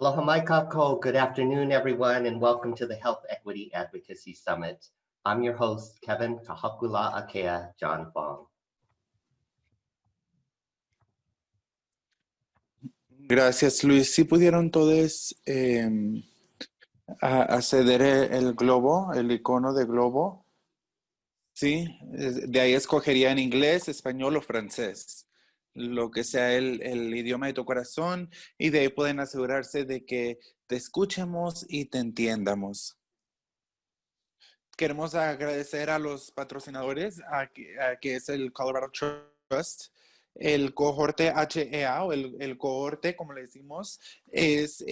Aloha mai kākou. Good afternoon, everyone, and welcome to the Health Equity Advocacy Summit. I'm your host, Kevin Kahakula Akea John Fong. Gracias, Luis. ¿Sí pudieron todos acceder el globo, el icono de globo? Sí, de ahí escogería en inglés, español o francés, lo que sea el idioma de tu corazón, y de ahí pueden asegurarse de que te escuchemos y te entiendamos. Queremos agradecer a los patrocinadores, que es el Colorado Trust. El cohorte HEA o el cohorte, como le decimos, es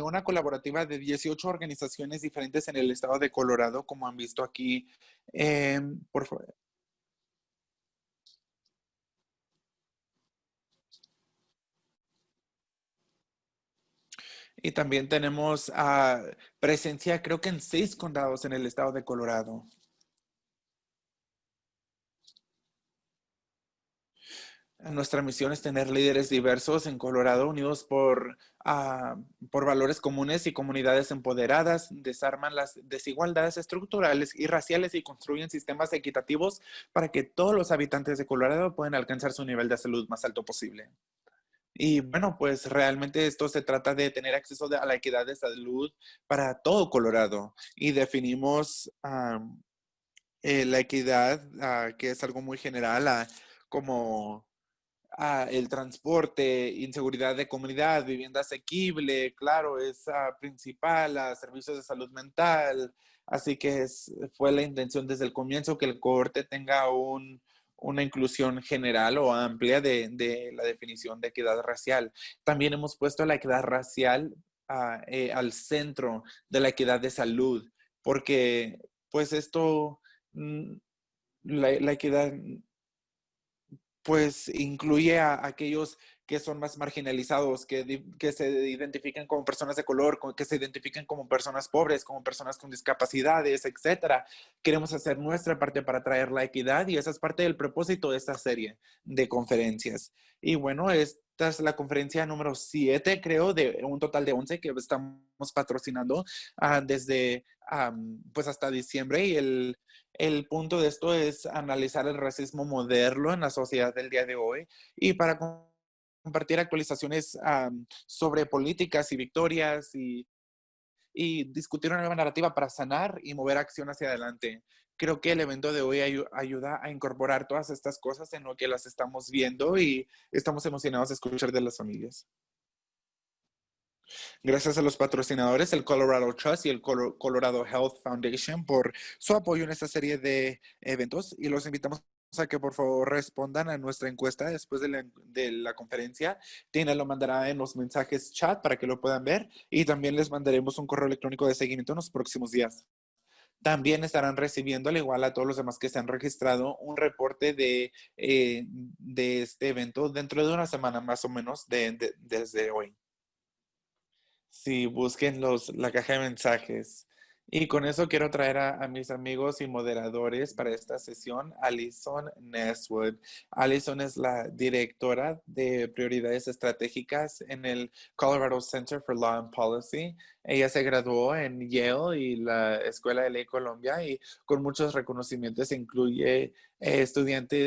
una colaborativa de 18 organizaciones diferentes en el estado de Colorado, como han visto aquí. Por favor. Y también tenemos presencia, creo que en 6 condados en el estado de Colorado. Nuestra misión es tener líderes diversos en Colorado, unidos por valores comunes y comunidades empoderadas, desarman las desigualdades estructurales y raciales y construyen sistemas equitativos para que todos los habitantes de Colorado puedan alcanzar su nivel de salud más alto posible. Y bueno, pues realmente esto se trata de tener acceso a la equidad de salud para todo Colorado. Y definimos la equidad, que es algo muy general, como el transporte, inseguridad de comunidad, vivienda asequible, claro, es principal, servicios de salud mental. Así que fue la intención desde el comienzo que el cohorte tenga una inclusión general o amplia de la definición de equidad racial. También hemos puesto la equidad racial al centro de la equidad de salud, porque pues esto, la equidad pues incluye a aquellos que son más marginalizados, que se identifican como personas de color, que se identifican como personas pobres, como personas con discapacidades, etcétera. Queremos hacer nuestra parte para traer la equidad y esa es parte del propósito de esta serie de conferencias. Y bueno, esta es la conferencia número 7, creo, de un total de 11 que estamos patrocinando desde pues hasta diciembre, y el punto de esto es analizar el racismo moderno en la sociedad del día de hoy y para compartir actualizaciones sobre políticas y victorias y discutir una nueva narrativa para sanar y mover acción hacia adelante. Creo que el evento de hoy ayuda a incorporar todas estas cosas en lo que las estamos viendo y estamos emocionados de escuchar de las familias. Gracias a los patrocinadores, el Colorado Trust y el Colorado Health Foundation, por su apoyo en esta serie de eventos, y los invitamos a que por favor respondan a nuestra encuesta después de la conferencia. Tina lo mandará en los mensajes chat para que lo puedan ver, y también les mandaremos un correo electrónico de seguimiento en los próximos días. También estarán recibiendo, al igual a todos los demás que se han registrado, un reporte de este evento dentro de una semana más o menos desde hoy. Sí, busquen la caja de mensajes. Y con eso quiero traer a mis amigos y moderadores para esta sesión, Alison Neswood. Alison es la directora de prioridades estratégicas en el Colorado Center for Law and Policy. Ella se graduó en Yale y la Escuela de Ley Colombia, y con muchos reconocimientos incluye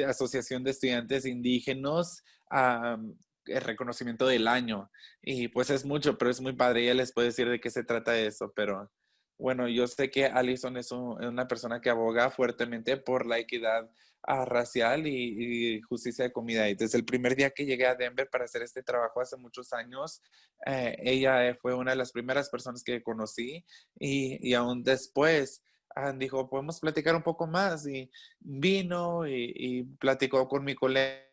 Asociación de Estudiantes Indígenas, el reconocimiento del año. Y pues es mucho, pero es muy padre. Ella les puede decir de qué se trata eso, pero bueno, yo sé que Alison es una persona que aboga fuertemente por la equidad racial y justicia de comida. Y desde el primer día que llegué a Denver para hacer este trabajo hace muchos años, ella fue una de las primeras personas que conocí, y aún después dijo, podemos platicar un poco más, y vino y platicó con mi colega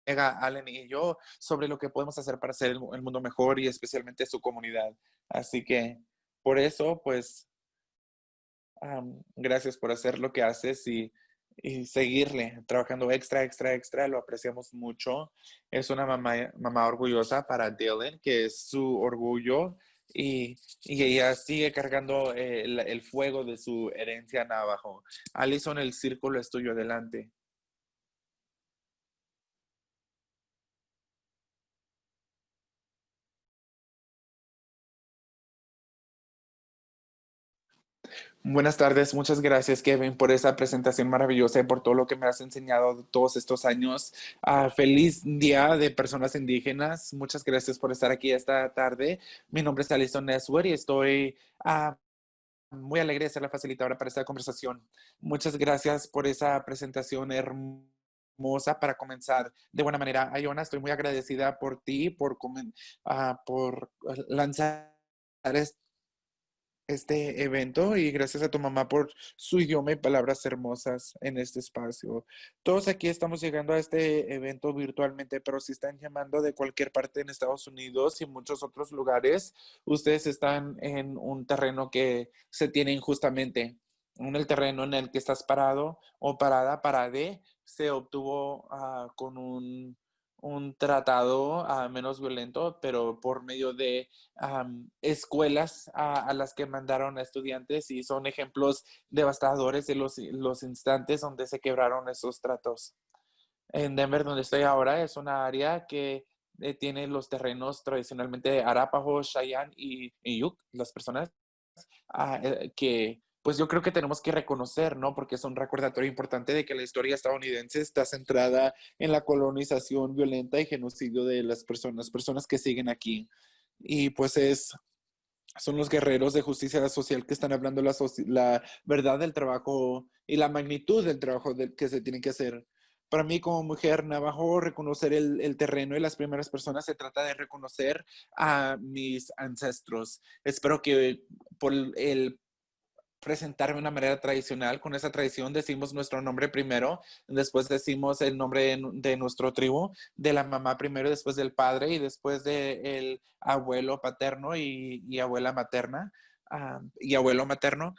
Allen y yo sobre lo que podemos hacer para hacer el mundo mejor y especialmente su comunidad. Así que por eso, pues, gracias por hacer lo que haces y seguirle trabajando extra, lo apreciamos mucho. Es una mamá orgullosa para Dylan, que es su orgullo, y ella sigue cargando el fuego de su herencia navajo. Alison, el círculo es tuyo, adelante. Buenas tardes, muchas gracias Kevin por esa presentación maravillosa y por todo lo que me has enseñado todos estos años. Feliz Día de Personas Indígenas. Muchas gracias por estar aquí esta tarde. Mi nombre es Alison Neswer y estoy muy alegre de ser la facilitadora para esta conversación. Muchas gracias por esa presentación hermosa para comenzar de buena manera. Ayona, estoy muy agradecida por ti, por lanzar este evento y gracias a tu mamá por su idioma y palabras hermosas en este espacio. Todos aquí estamos llegando a este evento virtualmente, pero si están llamando de cualquier parte en Estados Unidos y muchos otros lugares, ustedes están en un terreno que se tiene injustamente. En el terreno en el que estás parado o parada, parade, se obtuvo con un tratado menos violento, pero por medio de escuelas a las que mandaron a estudiantes y son ejemplos devastadores de los instantes donde se quebraron esos tratos. En Denver, donde estoy ahora, es una área que tiene los terrenos tradicionalmente de Arapaho, Cheyenne y Yuk, las personas que pues yo creo que tenemos que reconocer, ¿no? Porque es un recordatorio importante de que la historia estadounidense está centrada en la colonización violenta y genocidio de las personas que siguen aquí. Y pues son los guerreros de justicia social que están hablando la verdad del trabajo y la magnitud del trabajo que se tiene que hacer. Para mí como mujer navajo, reconocer el terreno y las primeras personas se trata de reconocer a mis ancestros. Espero que por el presentarme de una manera tradicional. Con esa tradición decimos nuestro nombre primero, después decimos el nombre de nuestro tribu, de la mamá primero, después del padre y después del abuelo paterno y abuela materna. Y abuelo materno.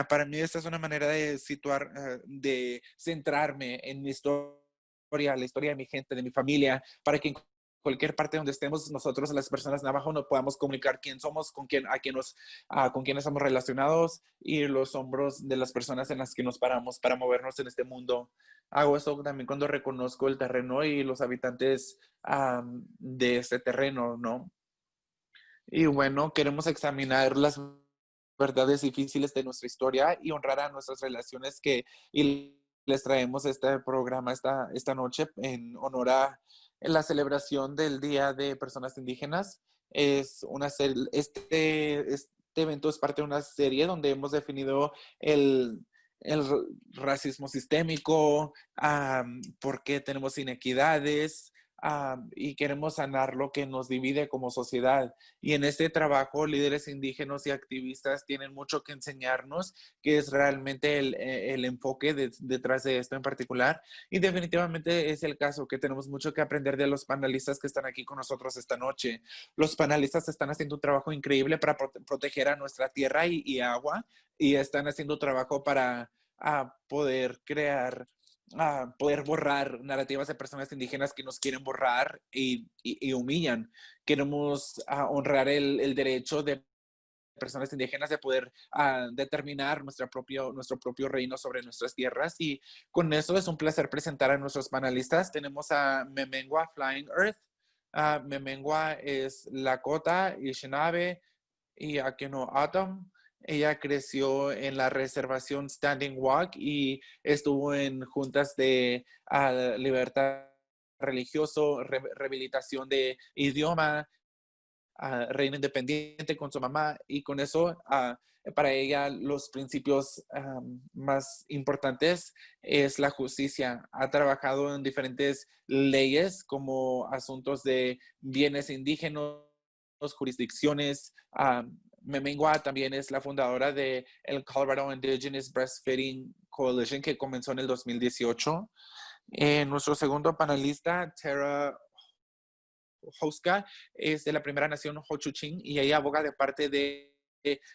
Para mí esta es una manera de situar, de centrarme en mi historia, la historia de mi gente, de mi familia, para que en cualquier parte donde estemos nosotros, las personas navajo, no podamos comunicar quién somos, con quién estamos relacionados y los hombros de las personas en las que nos paramos para movernos en este mundo. Hago eso también cuando reconozco el terreno y los habitantes de este terreno, ¿no? Y bueno, queremos examinar las verdades difíciles de nuestra historia y honrar a nuestras relaciones y les traemos este programa esta noche en honor a la celebración del Día de Personas Indígenas. Este evento es parte de una serie donde hemos definido el racismo sistémico, por qué tenemos inequidades, y queremos sanar lo que nos divide como sociedad. Y en este trabajo, líderes indígenas y activistas tienen mucho que enseñarnos, que es realmente el enfoque detrás de esto en particular. Y definitivamente es el caso que tenemos mucho que aprender de los panelistas que están aquí con nosotros esta noche. Los panelistas están haciendo un trabajo increíble para proteger a nuestra tierra y agua, y están haciendo trabajo para poder crear poder borrar narrativas de personas indígenas que nos quieren borrar y humillan. Queremos honrar el derecho de personas indígenas de poder determinar nuestro propio reino sobre nuestras tierras. Y con eso es un placer presentar a nuestros panelistas. Tenemos a Memengua Flying Earth. Memengua es Lakota, Anishinaabe y Akeno Atom. Ella creció en la reservación Standing Walk y estuvo en juntas de libertad religioso, rehabilitación de idioma, reino independiente con su mamá y con eso para ella los principios más importantes es la justicia. Ha trabajado en diferentes leyes como asuntos de bienes indígenas, jurisdicciones. Memengua también es la fundadora de el Colorado Indigenous Breastfeeding Coalition que comenzó en el 2018. Nuestro segundo panelista, Tara Houska, es de la primera nación Hochuchín y ella aboga de parte de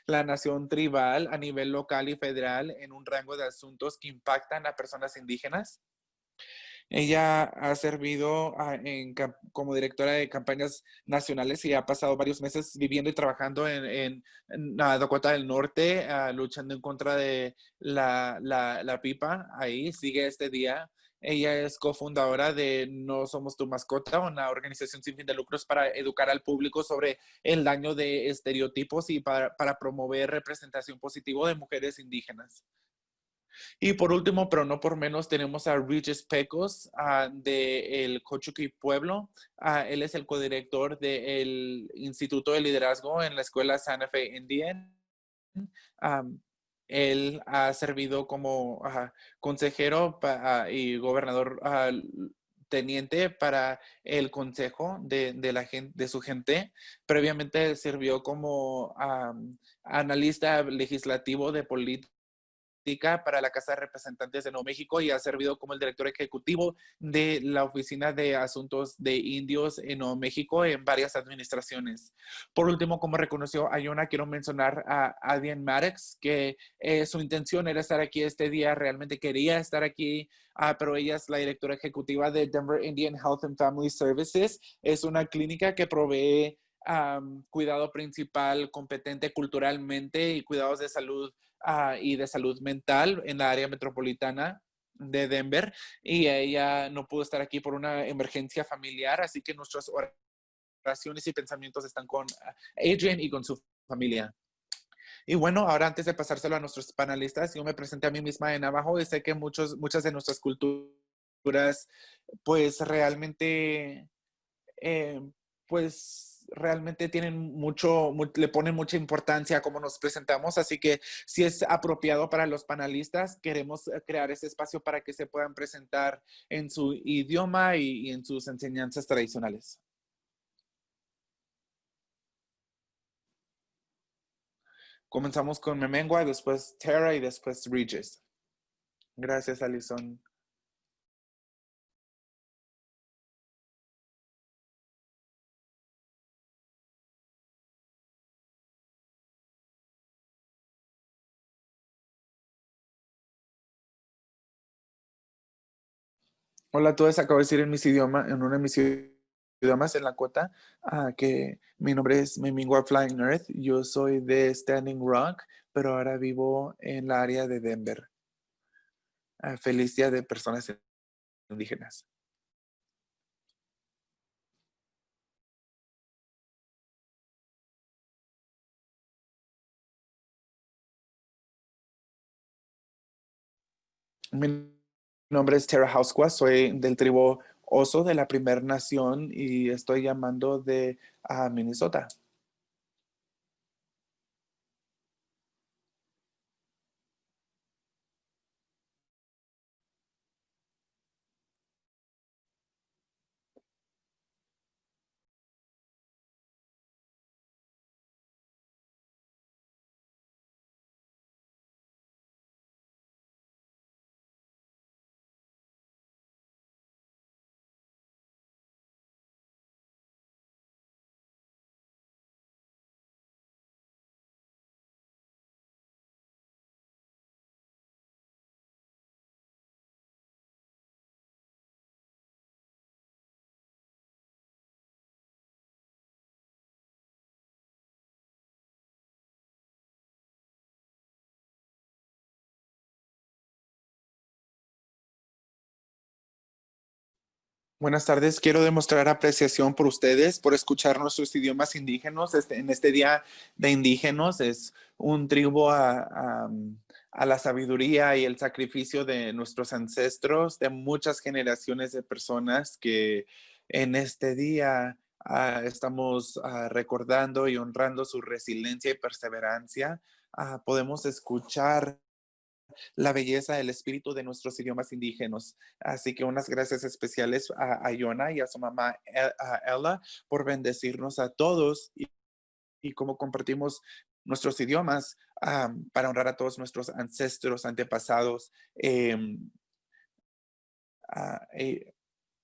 la nación tribal a nivel local y federal en un rango de asuntos que impactan a personas indígenas. Ella ha servido como directora de campañas nacionales y ha pasado varios meses viviendo y trabajando en Dakota del Norte, luchando en contra de la pipa. Ahí sigue este día. Ella es cofundadora de No Somos Tu Mascota, una organización sin fin de lucros para educar al público sobre el daño de estereotipos y para promover representación positiva de mujeres indígenas. Y por último, pero no por menos, tenemos a Regis Pecos del Cochuqui Pueblo. Él es el codirector del Instituto de Liderazgo en la Escuela Santa Fe Indian. Um, Él ha servido como consejero y gobernador teniente para el consejo de la gente, de su gente. Previamente sirvió como analista legislativo de política para la Casa de Representantes de Nuevo México y ha servido como el director ejecutivo de la Oficina de Asuntos de Indios en Nuevo México en varias administraciones. Por último, como reconoció Iona, quiero mencionar a Adrienne Maddox, que su intención era estar aquí este día, realmente quería estar aquí, pero ella es la directora ejecutiva de Denver Indian Health and Family Services. Es una clínica que provee cuidado principal, competente culturalmente y cuidados de salud y de salud mental en la área metropolitana de Denver, y ella no pudo estar aquí por una emergencia familiar, así que nuestras oraciones y pensamientos están con Adrienne y con su familia. Y bueno, ahora antes de pasárselo a nuestros panelistas, yo me presenté a mí misma en abajo y sé que muchas de nuestras culturas pues realmente eh, realmente le ponen mucha importancia a cómo nos presentamos, así que si es apropiado para los panelistas, queremos crear ese espacio para que se puedan presentar en su idioma y en sus enseñanzas tradicionales. Comenzamos con Memengua, después Tara y después Regis. Gracias, Alison. Hola a todos, acabo de decir en uno de mis idiomas en la cuota, que mi nombre es Memingua Flying Earth. Yo soy de Standing Rock, pero ahora vivo en la área de Denver. Feliz Día de Personas Indígenas. Mi nombre es Tara Hausqua, soy del tribu Oso de la Primera Nación y estoy llamando de Minnesota. Buenas tardes, quiero demostrar apreciación por ustedes, por escuchar nuestros idiomas indígenas. En este Día de Indígenas es un tributo a la sabiduría y el sacrificio de nuestros ancestros, de muchas generaciones de personas que en este día estamos recordando y honrando su resiliencia y perseverancia. Podemos escuchar la belleza del espíritu de nuestros idiomas indígenas. Así que unas gracias especiales a Iona y a su mamá a Ella por bendecirnos a todos y cómo compartimos nuestros idiomas para honrar a todos nuestros ancestros, antepasados. Uh,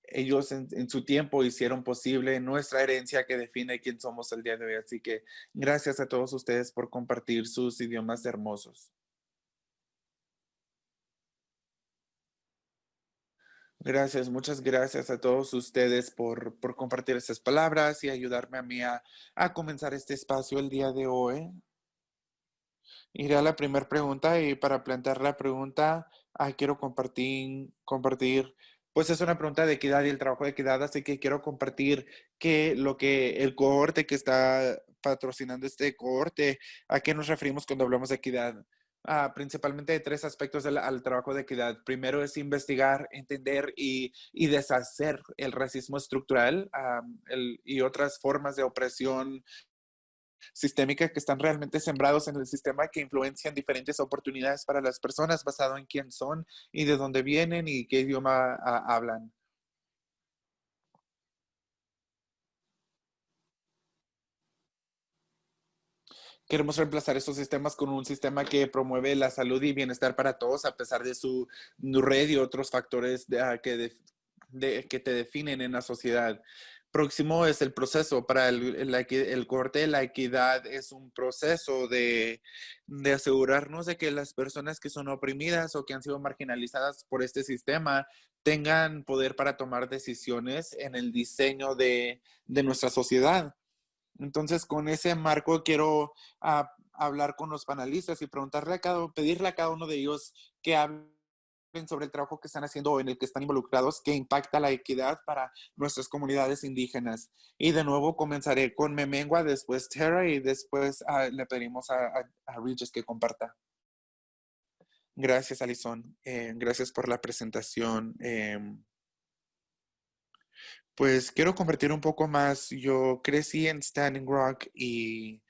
ellos en su tiempo hicieron posible nuestra herencia que define quién somos el día de hoy. Así que gracias a todos ustedes por compartir sus idiomas hermosos. Gracias, muchas gracias a todos ustedes por compartir esas palabras y ayudarme a mí a comenzar este espacio el día de hoy. Iré a la primera pregunta y para plantear la pregunta, quiero compartir, pues es una pregunta de equidad y el trabajo de equidad, así que quiero compartir que lo que el cohorte que está patrocinando este cohorte, ¿a qué nos referimos cuando hablamos de equidad? Principalmente de tres aspectos al trabajo de equidad. Primero es investigar, entender y deshacer el racismo estructural y otras formas de opresión sistémica que están realmente sembrados en el sistema que influencian diferentes oportunidades para las personas basado en quién son y de dónde vienen y qué idioma hablan. Queremos reemplazar estos sistemas con un sistema que promueve la salud y bienestar para todos a pesar de su red y otros factores que te definen en la sociedad. Próximo es el proceso. Para el corte de la equidad es un proceso de asegurarnos de que las personas que son oprimidas o que han sido marginalizadas por este sistema tengan poder para tomar decisiones en el diseño de nuestra sociedad. Entonces, con ese marco quiero hablar con los panelistas y pedirle a cada uno de ellos que hablen sobre el trabajo que están haciendo o en el que están involucrados, que impacta la equidad para nuestras comunidades indígenas. Y de nuevo comenzaré con Memengua, después Tara y después le pedimos a Regis que comparta. Gracias, Alison. Gracias por la presentación. Pues quiero compartir un poco más. Yo crecí en Standing Rock y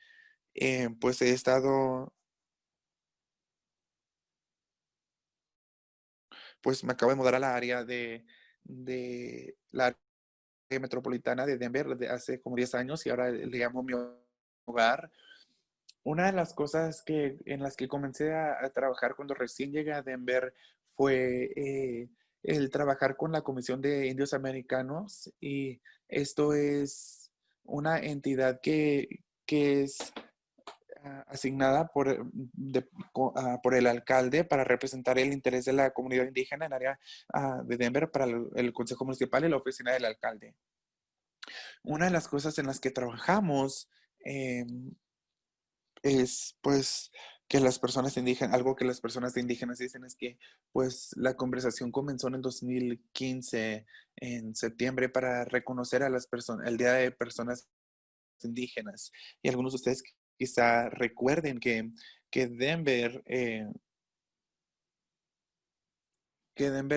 pues he estado, pues me acabo de mudar a la área de la área metropolitana de Denver de hace como 10 años y ahora le llamo mi hogar. Una de las cosas en las que comencé a trabajar cuando recién llegué a Denver fue el trabajar con la Comisión de Indios Americanos y esto es una entidad que es asignada por el alcalde para representar el interés de la comunidad indígena en el área de Denver para el Consejo Municipal y la oficina del alcalde. Una de las cosas en las que trabajamos eh, es pues que las personas indígenas, algo que las personas indígenas dicen es que pues la conversación comenzó en el 2015 en septiembre para reconocer a las personas, el Día de Personas Indígenas. Y algunos de ustedes quizá recuerden que que Denver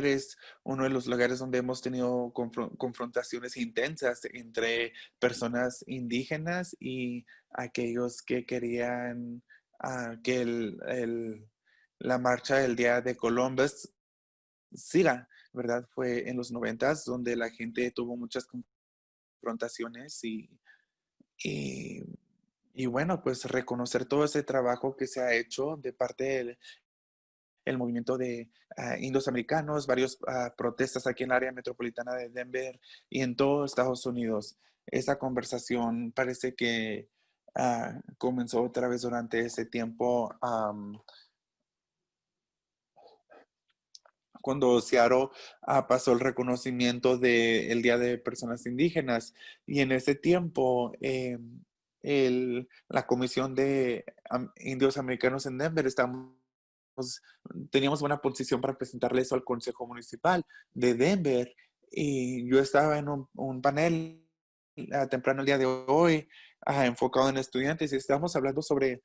es uno de los lugares donde hemos tenido confrontaciones intensas entre personas indígenas y aquellos que querían que la marcha del Día de Columbus siga, ¿verdad? Fue en los 90 donde la gente tuvo muchas confrontaciones y, y bueno, pues reconocer todo ese trabajo que se ha hecho de parte del movimiento de indios americanos, varias protestas aquí en el área metropolitana de Denver y en todo Estados Unidos. Esa conversación parece que comenzó otra vez durante ese tiempo cuando Seattle pasó el reconocimiento del Día de Personas Indígenas y en ese tiempo la Comisión de Indios Americanos en Denver teníamos buena posición para presentarle eso al Consejo Municipal de Denver y yo estaba en un panel temprano el día de hoy enfocado en estudiantes y estábamos hablando sobre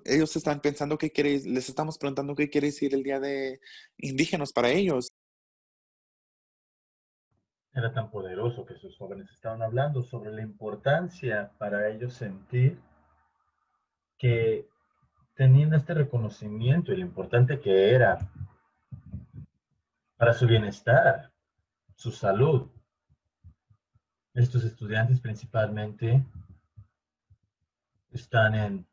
ellos están pensando les estamos preguntando qué quiere decir el Día de Indígenas para ellos. Era tan poderoso que sus jóvenes estaban hablando sobre la importancia para ellos sentir que tenían este reconocimiento y lo importante que era para su bienestar, su salud. Estos estudiantes principalmente están en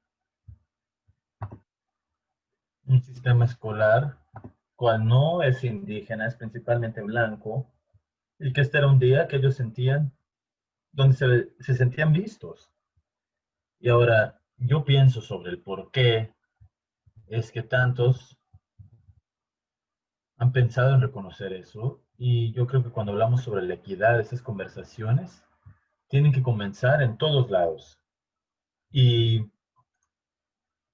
un sistema escolar cual no es indígena, es principalmente blanco, y que este era un día que ellos sentían, donde se sentían vistos. Y ahora yo pienso sobre el por qué es que tantos han pensado en reconocer eso, y yo creo que cuando hablamos sobre la equidad, esas conversaciones tienen que comenzar en todos lados. Y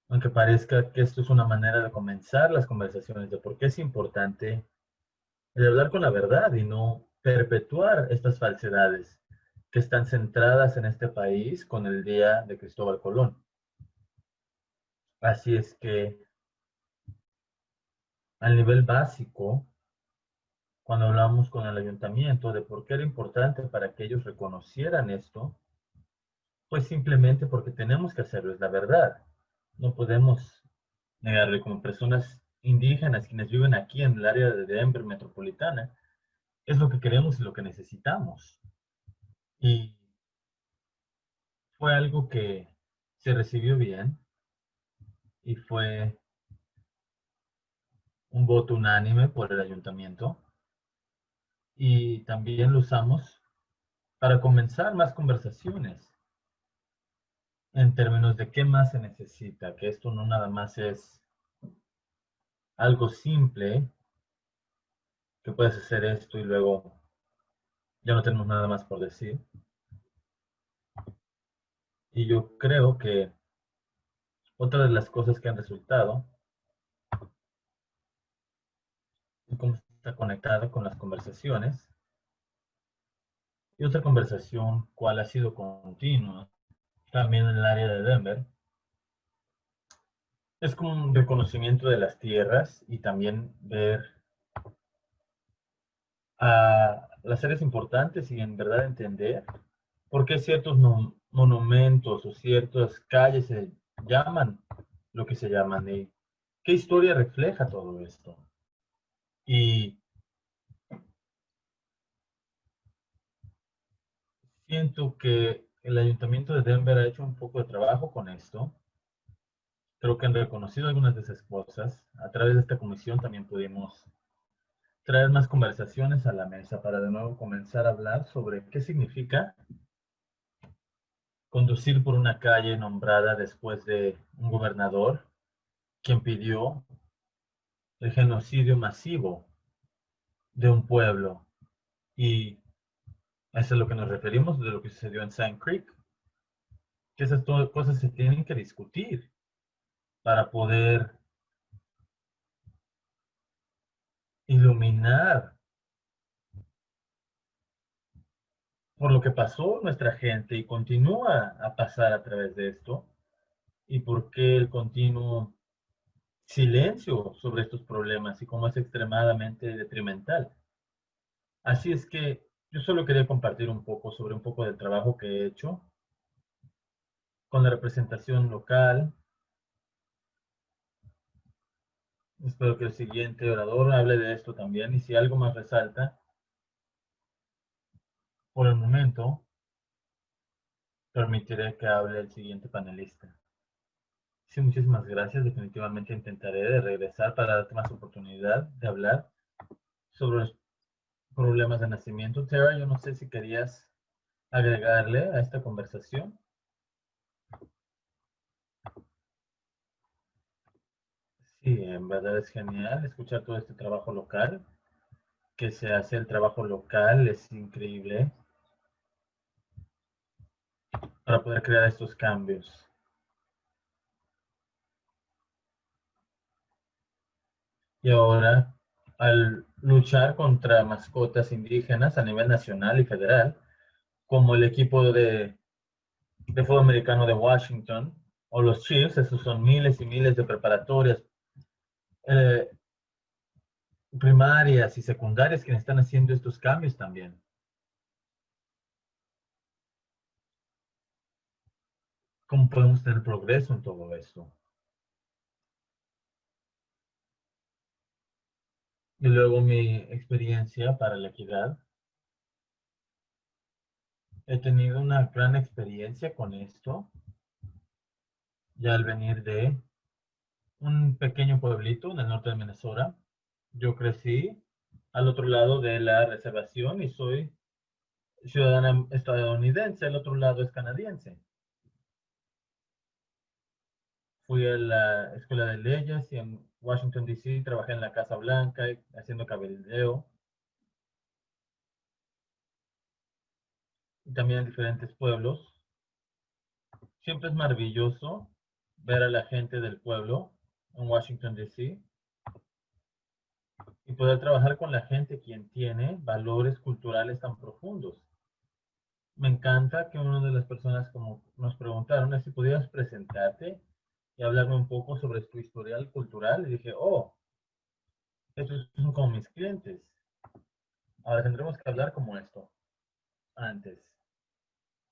aunque parezca que esto es una manera de comenzar las conversaciones de por qué es importante el hablar con la verdad y no perpetuar estas falsedades que están centradas en este país con el día de Cristóbal Colón. Así es que, al nivel básico, cuando hablamos con el ayuntamiento de por qué era importante para que ellos reconocieran esto, pues simplemente porque tenemos que hacerlo, es la verdad. No podemos negarle como personas indígenas quienes viven aquí en el área de Denver metropolitana. Es lo que queremos y lo que necesitamos. Y fue algo que se recibió bien y fue un voto unánime por el ayuntamiento. Y también lo usamos para comenzar más conversaciones en términos de qué más se necesita, que esto no nada más es algo simple, que puedes hacer esto y luego ya no tenemos nada más por decir. Y yo creo que otra de las cosas que han resultado y cómo está conectado con las conversaciones, y otra conversación cuál ha sido continua también en el área de Denver, es como un reconocimiento de las tierras y también ver a las áreas importantes y en verdad entender por qué ciertos monumentos o ciertas calles se llaman lo que se llaman y qué historia refleja todo esto. Y siento que el ayuntamiento de Denver ha hecho un poco de trabajo con esto. Creo que han reconocido algunas de esas cosas. A través de esta comisión también pudimos traer más conversaciones a la mesa para de nuevo comenzar a hablar sobre qué significa conducir por una calle nombrada después de un gobernador quien pidió el genocidio masivo de un pueblo. Y eso es a lo que nos referimos de lo que sucedió en Sand Creek, que esas cosas se tienen que discutir para poder iluminar por lo que pasó nuestra gente y continúa a pasar a través de esto y por qué el continuo silencio sobre estos problemas y cómo es extremadamente detrimental. Así es que yo solo quería compartir un poco sobre un poco del trabajo que he hecho con la representación local. Espero que el siguiente orador hable de esto también y si algo más resalta, por el momento permitiré que hable el siguiente panelista. Sí, muchísimas gracias. Definitivamente intentaré de regresar para darte más oportunidad de hablar sobre los problemas de nacimiento. Tara, yo no sé si querías agregarle a esta conversación. Sí, en verdad es genial escuchar todo este trabajo local, que se hace el trabajo local, es increíble para poder crear estos cambios. Y ahora, al luchar contra mascotas indígenas a nivel nacional y federal, como el equipo de fútbol americano de Washington o los Chiefs, esos son miles y miles de preparatorias eh, primarias y secundarias que están haciendo estos cambios también. ¿Cómo podemos tener progreso en todo esto? Y luego mi experiencia para la equidad. He tenido una gran experiencia con esto, ya al venir de un pequeño pueblito en el norte de Minnesota. Yo crecí al otro lado de la reservación y soy ciudadana estadounidense, el otro lado es canadiense. Fui a la escuela de leyes y en Washington, D.C. trabajé en la Casa Blanca haciendo cabildeo y también en diferentes pueblos. Siempre es maravilloso ver a la gente del pueblo en Washington, D.C. y poder trabajar con la gente quien tiene valores culturales tan profundos. Me encanta que una de las personas como nos preguntaron es si pudieras presentarte y hablarme un poco sobre tu historial cultural. Y dije, oh, estos son como mis clientes. Ahora tendremos que hablar como esto antes.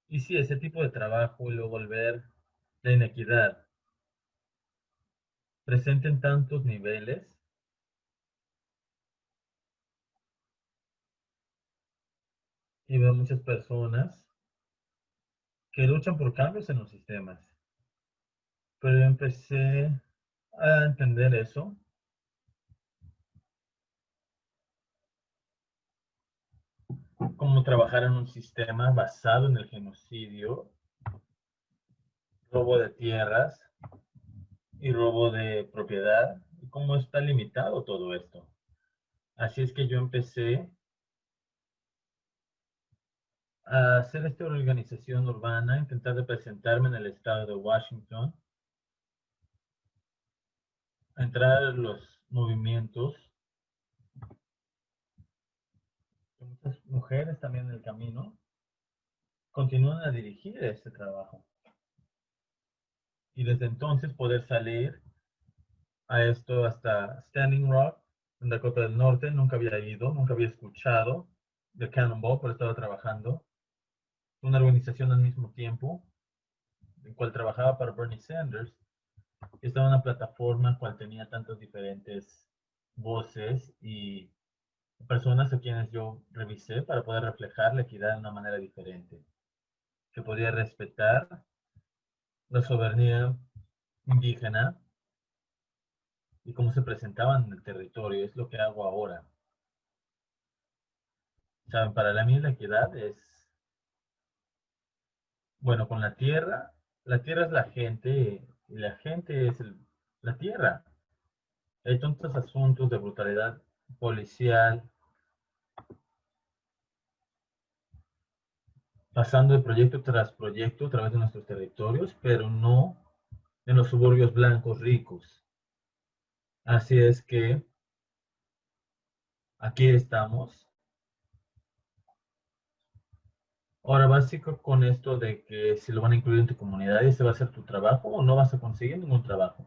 Y sí, ese tipo de trabajo y luego el ver la inequidad presente en tantos niveles, y veo muchas personas que luchan por cambios en los sistemas. Pero yo empecé a entender eso, cómo trabajar en un sistema basado en el genocidio, robo de tierras y robo de propiedad, y cómo está limitado todo esto. Así es que yo empecé a hacer esta organización urbana, intentar representarme en el estado de Washington, a entrar a los movimientos, muchas mujeres también en el camino, continúan a dirigir este trabajo. Y desde entonces poder salir a esto hasta Standing Rock, en Dakota del Norte, nunca había ido, nunca había escuchado de Cannonball, pero estaba trabajando. Una organización al mismo tiempo, en cual trabajaba para Bernie Sanders, estaba en una plataforma cual tenía tantas diferentes voces y personas a quienes yo revisé para poder reflejar la equidad de una manera diferente, que podía respetar la soberanía indígena y cómo se presentaban en el territorio. Es lo que hago ahora. Saben, para mí la equidad es, bueno, con la tierra es la gente y la gente es la tierra. Hay tantos asuntos de brutalidad policial, pasando de proyecto tras proyecto a través de nuestros territorios, pero no en los suburbios blancos ricos. Así es que aquí estamos. Ahora, básico con esto de que si lo van a incluir en tu comunidad y ese va a ser tu trabajo o no vas a conseguir ningún trabajo.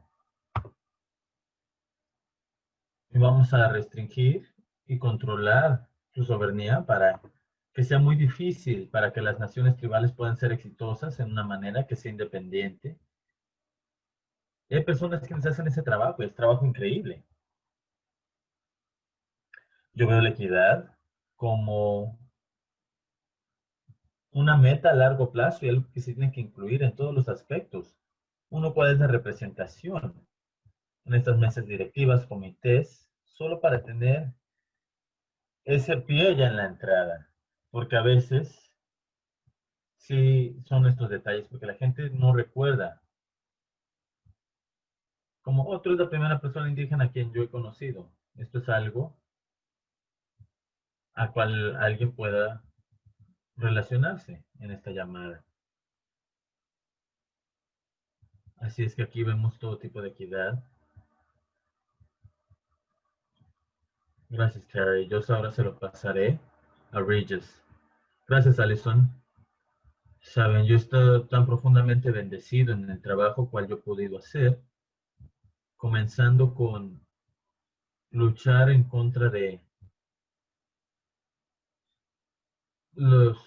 Y vamos a restringir y controlar su soberanía para que sea muy difícil para que las naciones tribales puedan ser exitosas en una manera que sea independiente. Y hay personas que les hacen ese trabajo, es trabajo increíble. Yo veo la equidad como una meta a largo plazo y algo que se tiene que incluir en todos los aspectos. Uno, cuál es la representación en estas mesas directivas, comités, solo para tener ese pie ya en la entrada, porque a veces sí son estos detalles, porque la gente no recuerda. Como otro es la primera persona indígena a quien yo he conocido. Esto es algo a cual alguien pueda relacionarse en esta llamada. Así es que aquí vemos todo tipo de equidad. Gracias, Terry. Yo ahora se lo pasaré a Regis. Gracias, Alison. Saben, yo estoy tan profundamente bendecido en el trabajo cual yo he podido hacer, comenzando con luchar en contra de los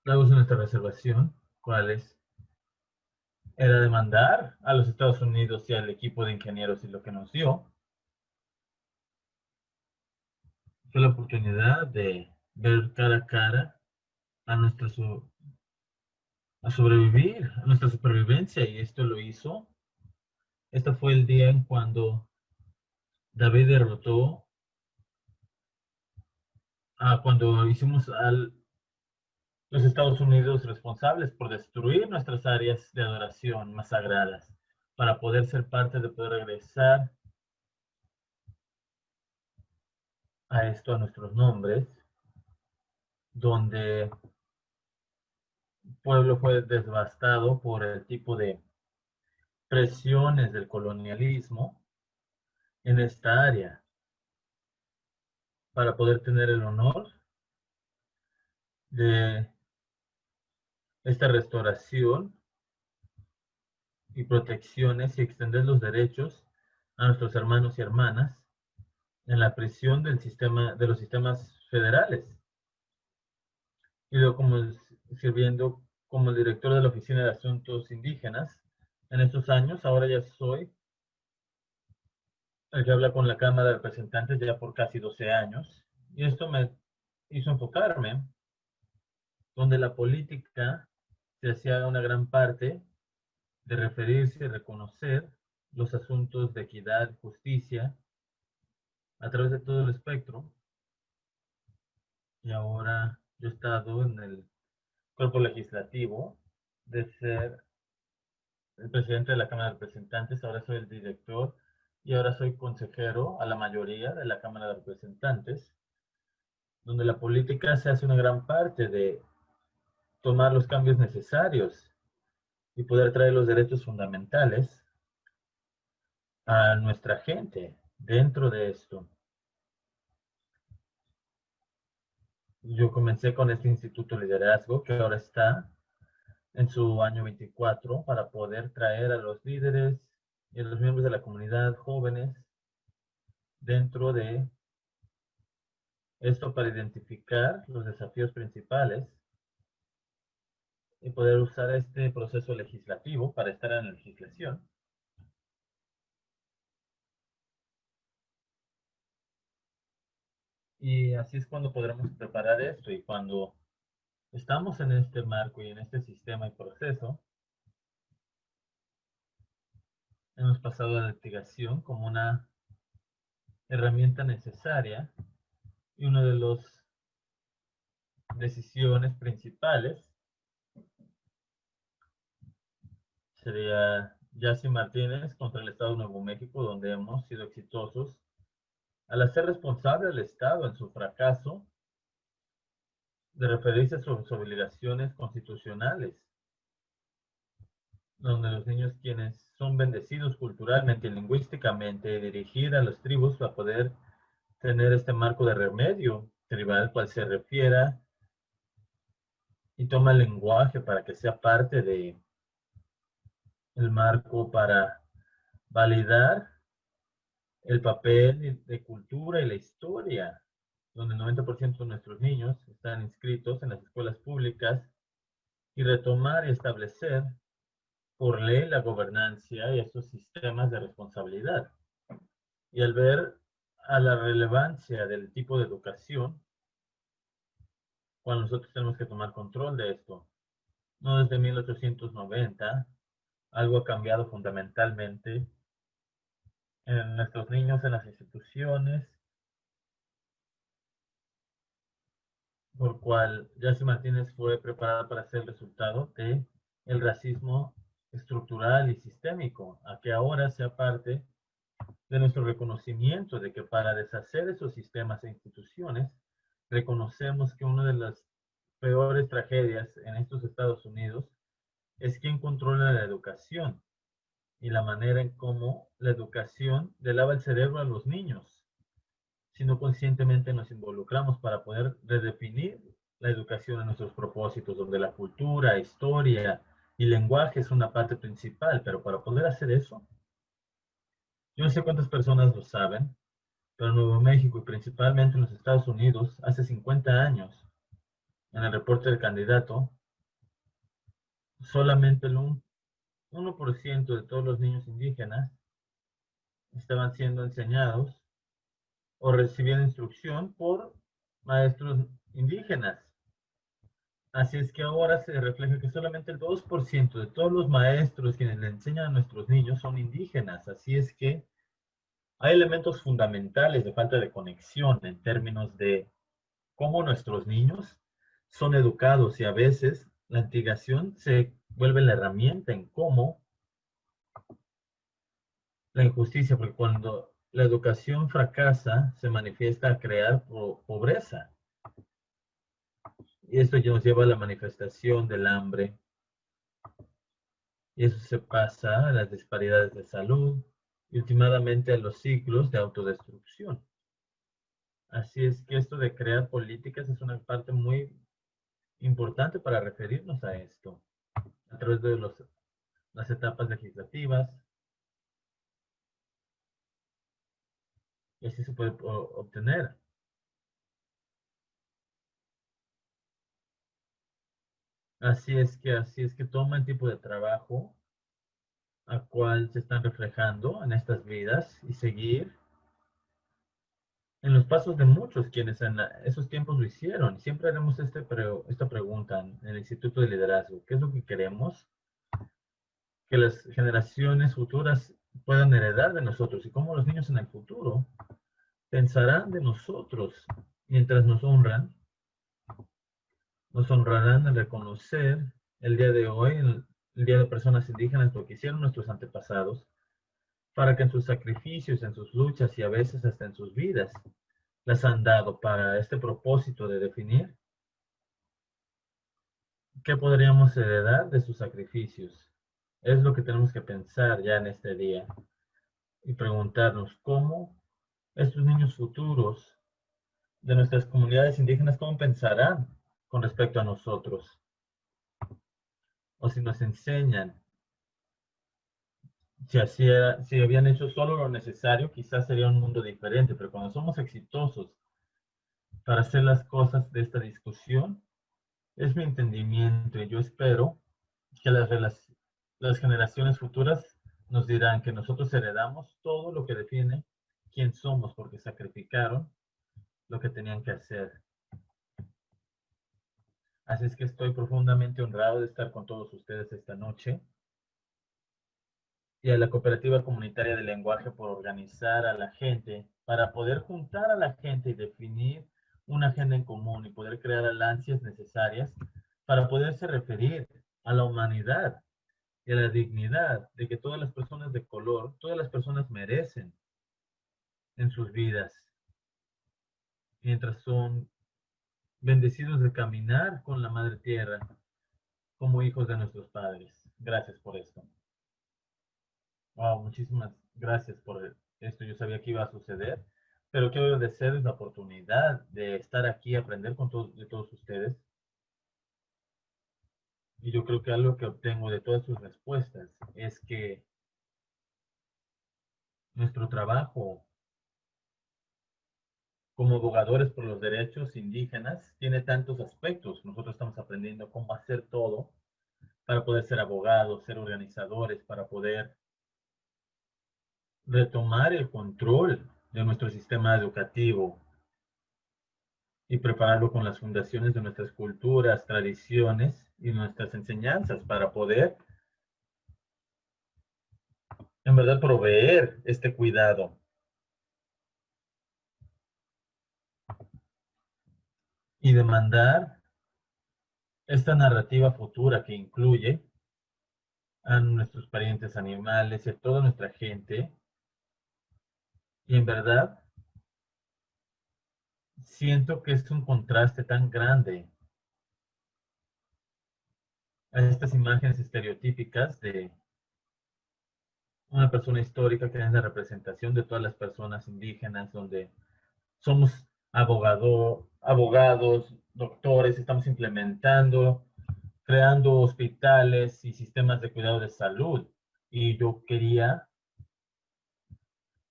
lagos de nuestra reservación, cuales era demandar a los Estados Unidos y al equipo de ingenieros y lo que nos dio fue la oportunidad de ver cara a cara a a sobrevivir, a nuestra supervivencia, y esto lo hizo. Este fue el día en cuando David derrotó cuando hicimos a los Estados Unidos responsables por destruir nuestras áreas de adoración más sagradas para poder ser parte de poder regresar a esto, a nuestros nombres, donde el pueblo fue devastado por el tipo de presiones del colonialismo en esta área para poder tener el honor de esta restauración y protecciones y extender los derechos a nuestros hermanos y hermanas en la prisión del sistema, de los sistemas federales. Y luego sirviendo como el director de la Oficina de Asuntos Indígenas en estos años. Ahora ya soy el que habla con la Cámara de Representantes ya por casi 12 años. Y esto me hizo enfocarme donde la política se hacía una gran parte de referirse y reconocer los asuntos de equidad y justicia a través de todo el espectro. Y ahora yo he estado en el cuerpo legislativo de ser el presidente de la Cámara de Representantes, ahora soy el director y ahora soy consejero a la mayoría de la Cámara de Representantes, donde la política se hace una gran parte de tomar los cambios necesarios y poder traer los derechos fundamentales a nuestra gente dentro de esto. Yo comencé con este Instituto de Liderazgo que ahora está en su año 24 para poder traer a los líderes y a los miembros de la comunidad jóvenes dentro de esto para identificar los desafíos principales y poder usar este proceso legislativo para estar en la legislación. Y así es cuando podremos preparar esto. Y cuando estamos en este marco y en este sistema y proceso, hemos pasado a la litigación como una herramienta necesaria y una de las decisiones principales sería Yassi Martínez contra el Estado de Nuevo México, donde hemos sido exitosos al hacer responsable al Estado en su fracaso de referirse sobre sus obligaciones constitucionales, donde los niños quienes son bendecidos culturalmente y lingüísticamente, dirigir a las tribus para poder tener este marco de remedio tribal, cual se refiera y toma el lenguaje para que sea parte de el marco para validar el papel de cultura y la historia, donde el 90% de nuestros niños están inscritos en las escuelas públicas, y retomar y establecer por ley la gobernancia y estos sistemas de responsabilidad. Y al ver a la relevancia del tipo de educación, cuando nosotros tenemos que tomar control de esto, no desde 1890, algo ha cambiado fundamentalmente en nuestros niños, en las instituciones, por cual Yassi Martínez fue preparada para ser el resultado de el racismo estructural y sistémico, a que ahora sea parte de nuestro reconocimiento de que para deshacer esos sistemas e instituciones, reconocemos que una de las peores tragedias en estos Estados Unidos es quien controla la educación y la manera en cómo la educación le lava el cerebro a los niños, si no conscientemente nos involucramos para poder redefinir la educación en nuestros propósitos, donde la cultura, historia y lenguaje es una parte principal, pero para poder hacer eso, yo no sé cuántas personas lo saben, pero en Nuevo México y principalmente en los Estados Unidos, hace 50 años, en el reporte del candidato, solamente el 1% de todos los niños indígenas estaban siendo enseñados o recibiendo instrucción por maestros indígenas. Así es que ahora se refleja que solamente el 2% de todos los maestros quienes le enseñan a nuestros niños son indígenas. Así es que hay elementos fundamentales de falta de conexión en términos de cómo nuestros niños son educados, y a veces la litigación se vuelve la herramienta en cómo la injusticia, porque cuando la educación fracasa, se manifiesta a crear pobreza. Y esto ya nos lleva a la manifestación del hambre, Y eso se pasa a las disparidades de salud y últimamente a los ciclos de autodestrucción. Así es que esto de crear políticas es una parte muy importante para referirnos a esto, a través de las etapas legislativas, y así se puede obtener. Así es que toma el tipo de trabajo a cual se están reflejando en estas vidas y seguir en los pasos de muchos quienes en esos tiempos lo hicieron. Siempre haremos esta pregunta en el Instituto de Liderazgo. ¿Qué es lo que queremos que las generaciones futuras puedan heredar de nosotros? Y cómo los niños en el futuro pensarán de nosotros mientras nos honrarán al reconocer el día de hoy, el Día de Personas Indígenas, lo que hicieron nuestros antepasados, para que en sus sacrificios, en sus luchas y a veces hasta en sus vidas, las han dado para este propósito de definir qué podríamos heredar de sus sacrificios. Es lo que tenemos que pensar ya en este día y preguntarnos cómo estos niños futuros de nuestras comunidades indígenas, cómo pensarán con respecto a nosotros. O si nos enseñan, si habían hecho solo lo necesario, quizás sería un mundo diferente, pero cuando somos exitosos para hacer las cosas de esta discusión, es mi entendimiento y yo espero que las generaciones futuras nos dirán que nosotros heredamos todo lo que define quién somos porque sacrificaron lo que tenían que hacer. Así es que estoy profundamente honrado de estar con todos ustedes esta noche y a la Cooperativa Comunitaria de Lenguaje por organizar a la gente para poder juntar a la gente y definir una agenda en común y poder crear alancias necesarias para poderse referir a la humanidad y a la dignidad de que todas las personas de color, todas las personas merecen en sus vidas, mientras son bendecidos de caminar con la Madre Tierra como hijos de nuestros padres. Gracias por esto. Wow, muchísimas gracias por esto. Yo sabía que iba a suceder, pero quiero agradecerles la oportunidad de estar aquí y aprender de todos ustedes. Y yo creo que algo que obtengo de todas sus respuestas es que nuestro trabajo como abogadores por los derechos indígenas tiene tantos aspectos. Nosotros estamos aprendiendo cómo hacer todo para poder ser abogados, ser organizadores, para poder retomar el control de nuestro sistema educativo y prepararlo con las fundaciones de nuestras culturas, tradiciones y nuestras enseñanzas para poder, en verdad, proveer este cuidado y demandar esta narrativa futura que incluye a nuestros parientes animales y a toda nuestra gente. Y en verdad, siento que es un contraste tan grande a estas imágenes estereotípicas de una persona histórica que es la representación de todas las personas indígenas, donde somos abogados, doctores, estamos implementando, creando hospitales y sistemas de cuidado de salud. Y yo quería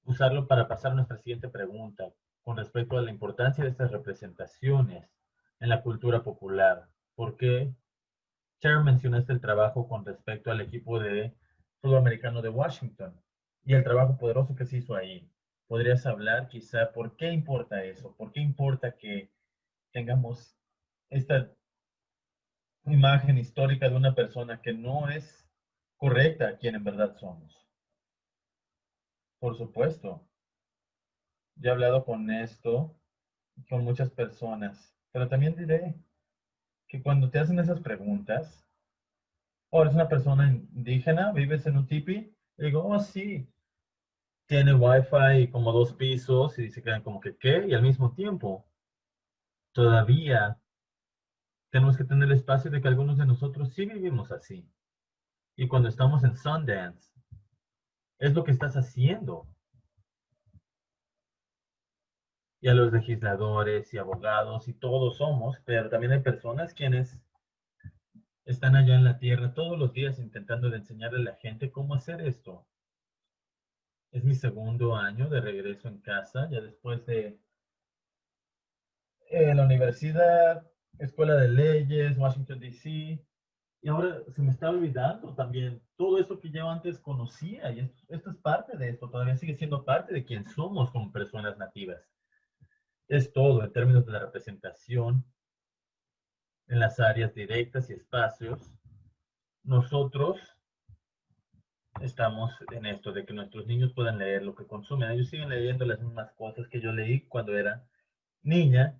usarlo para pasar a nuestra siguiente pregunta con respecto a la importancia de estas representaciones en la cultura popular. ¿Por qué, Cher, mencionaste el trabajo con respecto al equipo de fútbol americano de Washington y el trabajo poderoso que se hizo ahí? ¿Podrías hablar quizá por qué importa eso? ¿Por qué importa que tengamos esta imagen histórica de una persona que no es correcta a quien en verdad somos? Por supuesto, yo he hablado con esto, con muchas personas, pero también diré que cuando te hacen esas preguntas, oh, eres una persona indígena, vives en un tipi, y digo, oh, sí, tiene wifi y como 2 pisos y se quedan como que, ¿qué? Y al mismo tiempo, todavía tenemos que tener el espacio de que algunos de nosotros sí vivimos así. Y cuando estamos en Sundance, es lo que estás haciendo. Y a los legisladores y abogados y todos somos, pero también hay personas quienes están allá en la tierra todos los días intentando de enseñarle a la gente cómo hacer esto. Es mi segundo año de regreso en casa, ya después de la universidad, escuela de leyes, Washington, D.C. Y ahora se me está olvidando también todo eso que yo antes conocía. Y esto es parte de esto, todavía sigue siendo parte de quien somos como personas nativas. Es todo en términos de la representación en las áreas directas y espacios. Nosotros estamos en esto de que nuestros niños puedan leer lo que consumen. Ellos siguen leyendo las mismas cosas que yo leí cuando era niña.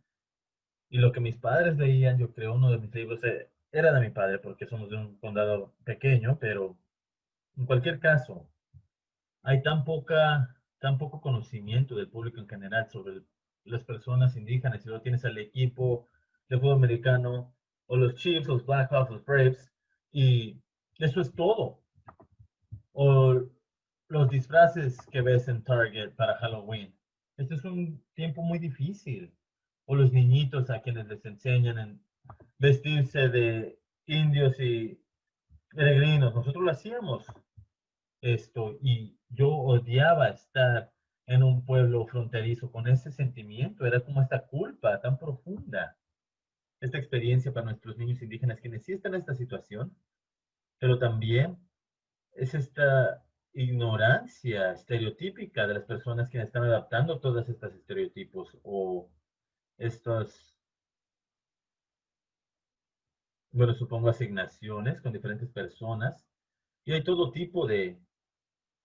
Y lo que mis padres leían, yo creo, uno de mis libros era de mi padre, porque somos de un condado pequeño, pero en cualquier caso, hay tan poco conocimiento del público en general sobre las personas indígenas. Si lo tienes al equipo de fútbol americano, o los Chiefs, los Blackhawks, los Braves, y eso es todo. O los disfraces que ves en Target para Halloween. Este es un tiempo muy difícil. O los niñitos a quienes les enseñan a vestirse de indios y peregrinos. Nosotros lo hacíamos esto y yo odiaba estar en un pueblo fronterizo con ese sentimiento. Era como esta culpa tan profunda. Esta experiencia para nuestros niños indígenas quienes sí están en esta situación, pero también es esta ignorancia estereotípica de las personas que están adaptando todas estas estereotipos o estas, bueno, supongo asignaciones con diferentes personas. Y hay todo tipo de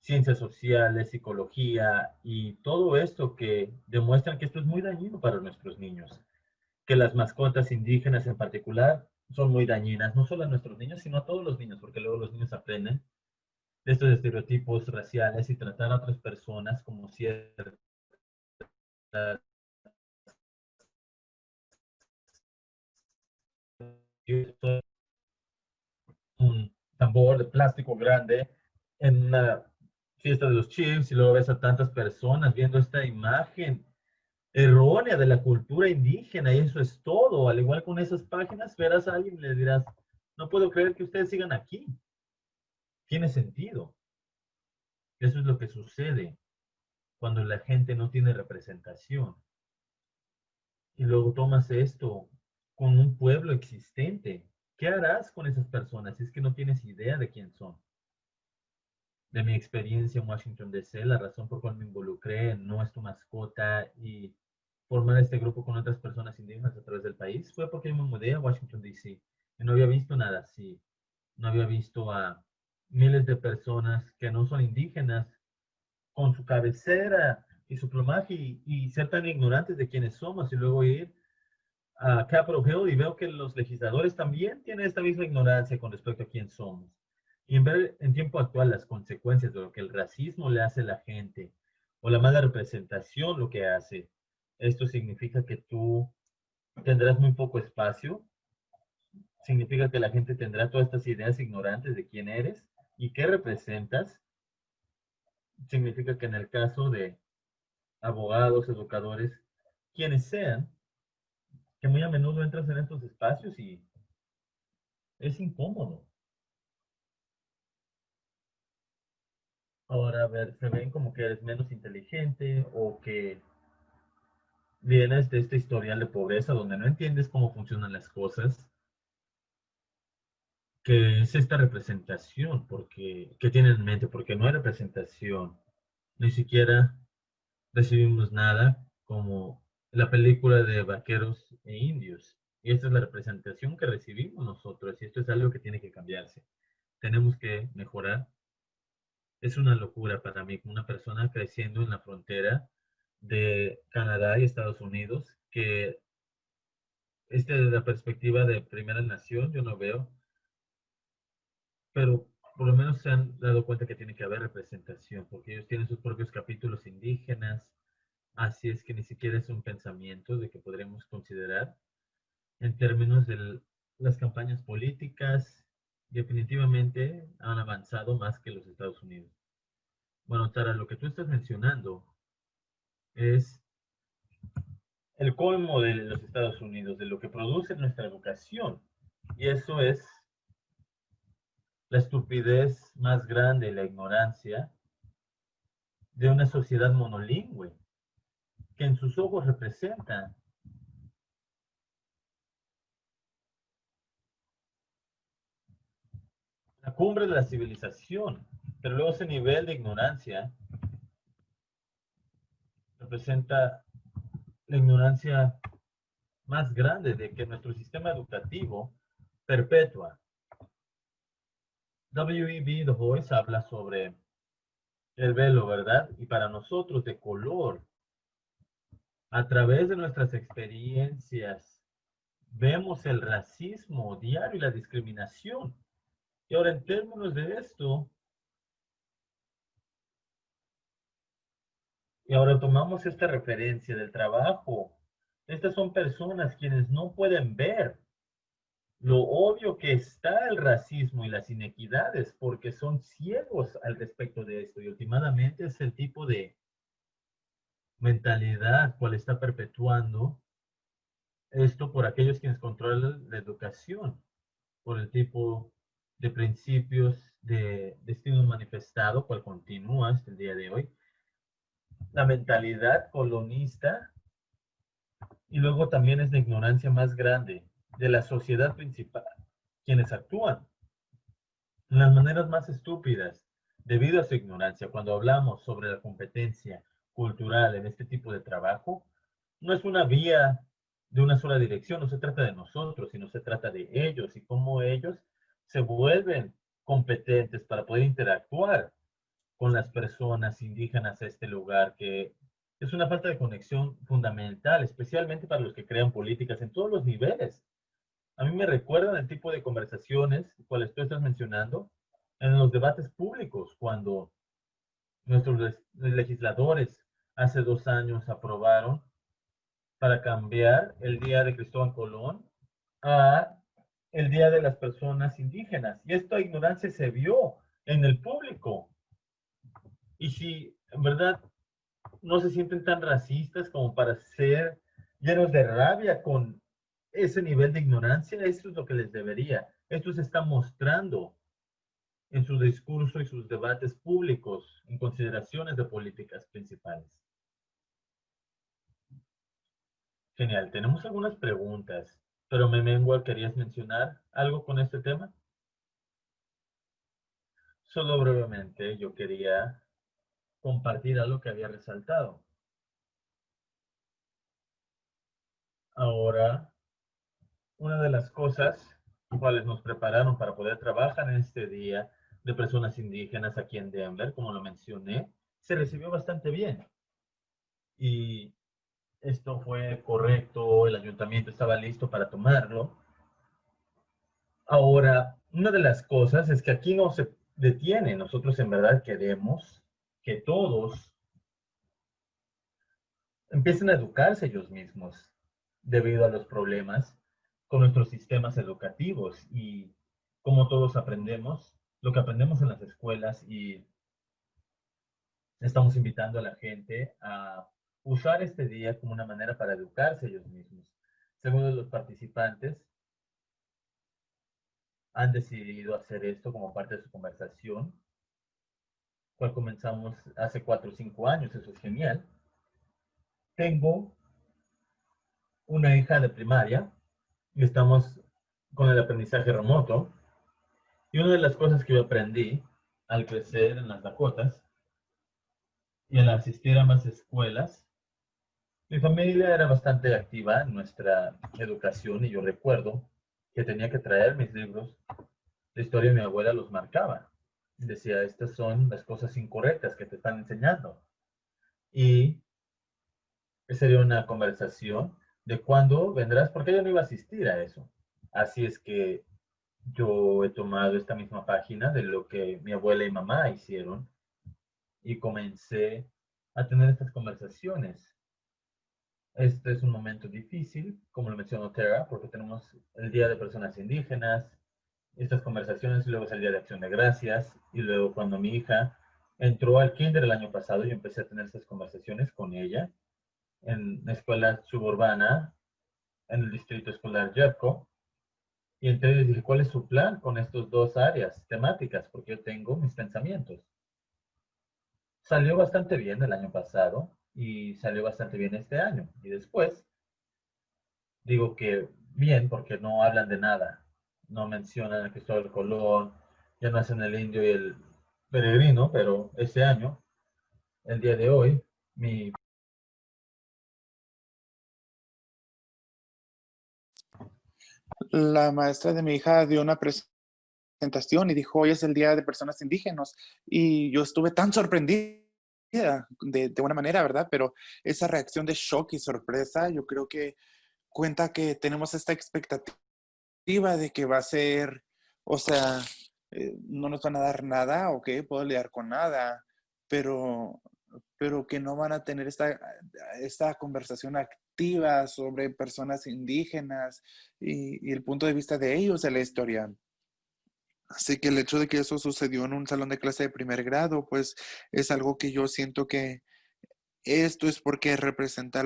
ciencias sociales, psicología y todo esto que demuestran que esto es muy dañino para nuestros niños. Que las mascotas indígenas en particular son muy dañinas, no solo a nuestros niños, sino a todos los niños, porque luego los niños aprenden de estos estereotipos raciales y tratar a otras personas como ciertas un tambor de plástico grande en una fiesta de los Chiefs y luego ves a tantas personas viendo esta imagen errónea de la cultura indígena y eso es todo. Al igual con esas páginas, verás a alguien y le dirás, no puedo creer que ustedes sigan aquí. Tiene sentido. Eso es lo que sucede cuando la gente no tiene representación. Y luego tomas esto con un pueblo existente. ¿Qué harás con esas personas si es que no tienes idea de quién son? De mi experiencia en Washington, D.C., la razón por cual me involucré en No es tu mascota y formar este grupo con otras personas indígenas a través del país fue porque yo me mudé a Washington, D.C. y no había visto nada así. No había visto a miles de personas que no son indígenas con su cabecera y su plumaje y ser tan ignorantes de quiénes somos y luego ir a Capitol Hill y veo que los legisladores también tienen esta misma ignorancia con respecto a quién somos. Y en ver en tiempo actual las consecuencias de lo que el racismo le hace a la gente o la mala representación lo que hace, esto significa que tú tendrás muy poco espacio, significa que la gente tendrá todas estas ideas ignorantes de quién eres y qué representas, significa que en el caso de abogados, educadores, quienes sean, que muy a menudo entras en estos espacios y es incómodo. Ahora, a ver, se ven como que eres menos inteligente o que vienes de este historial de pobreza donde no entiendes cómo funcionan las cosas, que es esta representación, porque, que tienen en mente, porque no hay representación, ni siquiera recibimos nada como la película de vaqueros e indios. Y esta es la representación que recibimos nosotros, y esto es algo que tiene que cambiarse. Tenemos que mejorar. Es una locura para mí, como una persona creciendo en la frontera de Canadá y Estados Unidos, que desde la perspectiva de Primera Nación yo no veo, pero por lo menos se han dado cuenta que tiene que haber representación, porque ellos tienen sus propios capítulos indígenas, así es que ni siquiera es un pensamiento de que podremos considerar en términos de las campañas políticas definitivamente han avanzado más que los Estados Unidos. Bueno, Tara, lo que tú estás mencionando es el colmo de los Estados Unidos, de lo que produce nuestra educación. Y eso es la estupidez más grande, la ignorancia de una sociedad monolingüe, que en sus ojos representa la cumbre de la civilización, pero luego ese nivel de ignorancia representa la ignorancia más grande de que nuestro sistema educativo perpetua. W.E.B. Du Bois habla sobre el velo, ¿verdad? Y para nosotros de color, a través de nuestras experiencias, vemos el racismo diario y la discriminación. Y ahora en términos de esto, y ahora tomamos esta referencia del trabajo. Estas son personas quienes no pueden ver lo obvio que está el racismo y las inequidades porque son ciegos al respecto de esto. Y últimamente es el tipo de mentalidad cual está perpetuando esto por aquellos quienes controlan la educación, por el tipo de principios de destino manifestado, cual continúa hasta el día de hoy, la mentalidad colonista y luego también es la ignorancia más grande de la sociedad principal, quienes actúan en las maneras más estúpidas debido a su ignorancia. Cuando hablamos sobre la competencia cultural en este tipo de trabajo, no es una vía de una sola dirección, no se trata de nosotros, sino se trata de ellos y cómo ellos se vuelven competentes para poder interactuar con las personas indígenas a este lugar, que es una falta de conexión fundamental, especialmente para los que crean políticas en todos los niveles. A mí me recuerdan el tipo de conversaciones, cuales tú estás mencionando, en los debates públicos, cuando nuestros legisladores hace 2 años aprobaron para cambiar el Día de Cristóbal Colón a el Día de las Personas Indígenas. Y esta ignorancia se vio en el público. Y si en verdad no se sienten tan racistas como para ser llenos de rabia con ese nivel de ignorancia, esto es lo que les debería. Esto se está mostrando en su discurso y sus debates públicos en consideraciones de políticas principales. Genial, tenemos algunas preguntas, pero Memengua, ¿querías mencionar algo con este tema? Solo brevemente, yo quería compartir algo que había resaltado. Ahora, una de las cosas cuales nos prepararon para poder trabajar en este día de personas indígenas aquí en Denver, como lo mencioné, se recibió bastante bien. Y esto fue correcto, el ayuntamiento estaba listo para tomarlo. Ahora, una de las cosas es que aquí no se detiene. Nosotros en verdad queremos que todos empiecen a educarse ellos mismos debido a los problemas con nuestros sistemas educativos y como todos aprendemos, lo que aprendemos en las escuelas y estamos invitando a la gente a usar este día como una manera para educarse ellos mismos. Según los participantes, han decidido hacer esto como parte de su conversación, cual comenzamos hace 4 o 5 años, eso es genial. Tengo una hija de primaria y estamos con el aprendizaje remoto. Y una de las cosas que yo aprendí al crecer en las Dakotas y al asistir a más escuelas, mi familia era bastante activa en nuestra educación y yo recuerdo que tenía que traer mis libros de historia y mi abuela los marcaba. Decía, estas son las cosas incorrectas que te están enseñando. Y sería una conversación de cuándo vendrás, porque yo no iba a asistir a eso. Así es que yo he tomado esta misma página de lo que mi abuela y mamá hicieron y comencé a tener estas conversaciones. Este es un momento difícil, como lo mencionó Tara, porque tenemos el Día de Personas Indígenas estas conversaciones, luego es el Día de Acción de Gracias, y luego cuando mi hija entró al kinder el año pasado, yo empecé a tener estas conversaciones con ella en la escuela suburbana, en el distrito escolar Jeffco, y entonces dije, ¿cuál es su plan con estas dos áreas temáticas? Porque yo tengo mis pensamientos. Salió bastante bien el año pasado y salió bastante bien este año. Y después digo que bien porque no hablan de nada. No mencionan a Cristóbal Colón, ya no hacen el indio y el peregrino, pero este año, el día de hoy, mi... La maestra de mi hija dio una presentación y dijo, hoy es el Día de Personas Indígenas. Y yo estuve tan sorprendida de una manera, ¿verdad? Pero esa reacción de shock y sorpresa, yo creo que cuenta que tenemos esta expectativa de que va a ser, o sea, no nos van a dar nada, ok, puedo lidiar con nada, pero, pero que no van a tener esta conversación activa sobre personas indígenas y el punto de vista de ellos de la historia. Así que el hecho de que eso sucedió en un salón de clase de primer grado, pues es algo que yo siento que esto es porque representa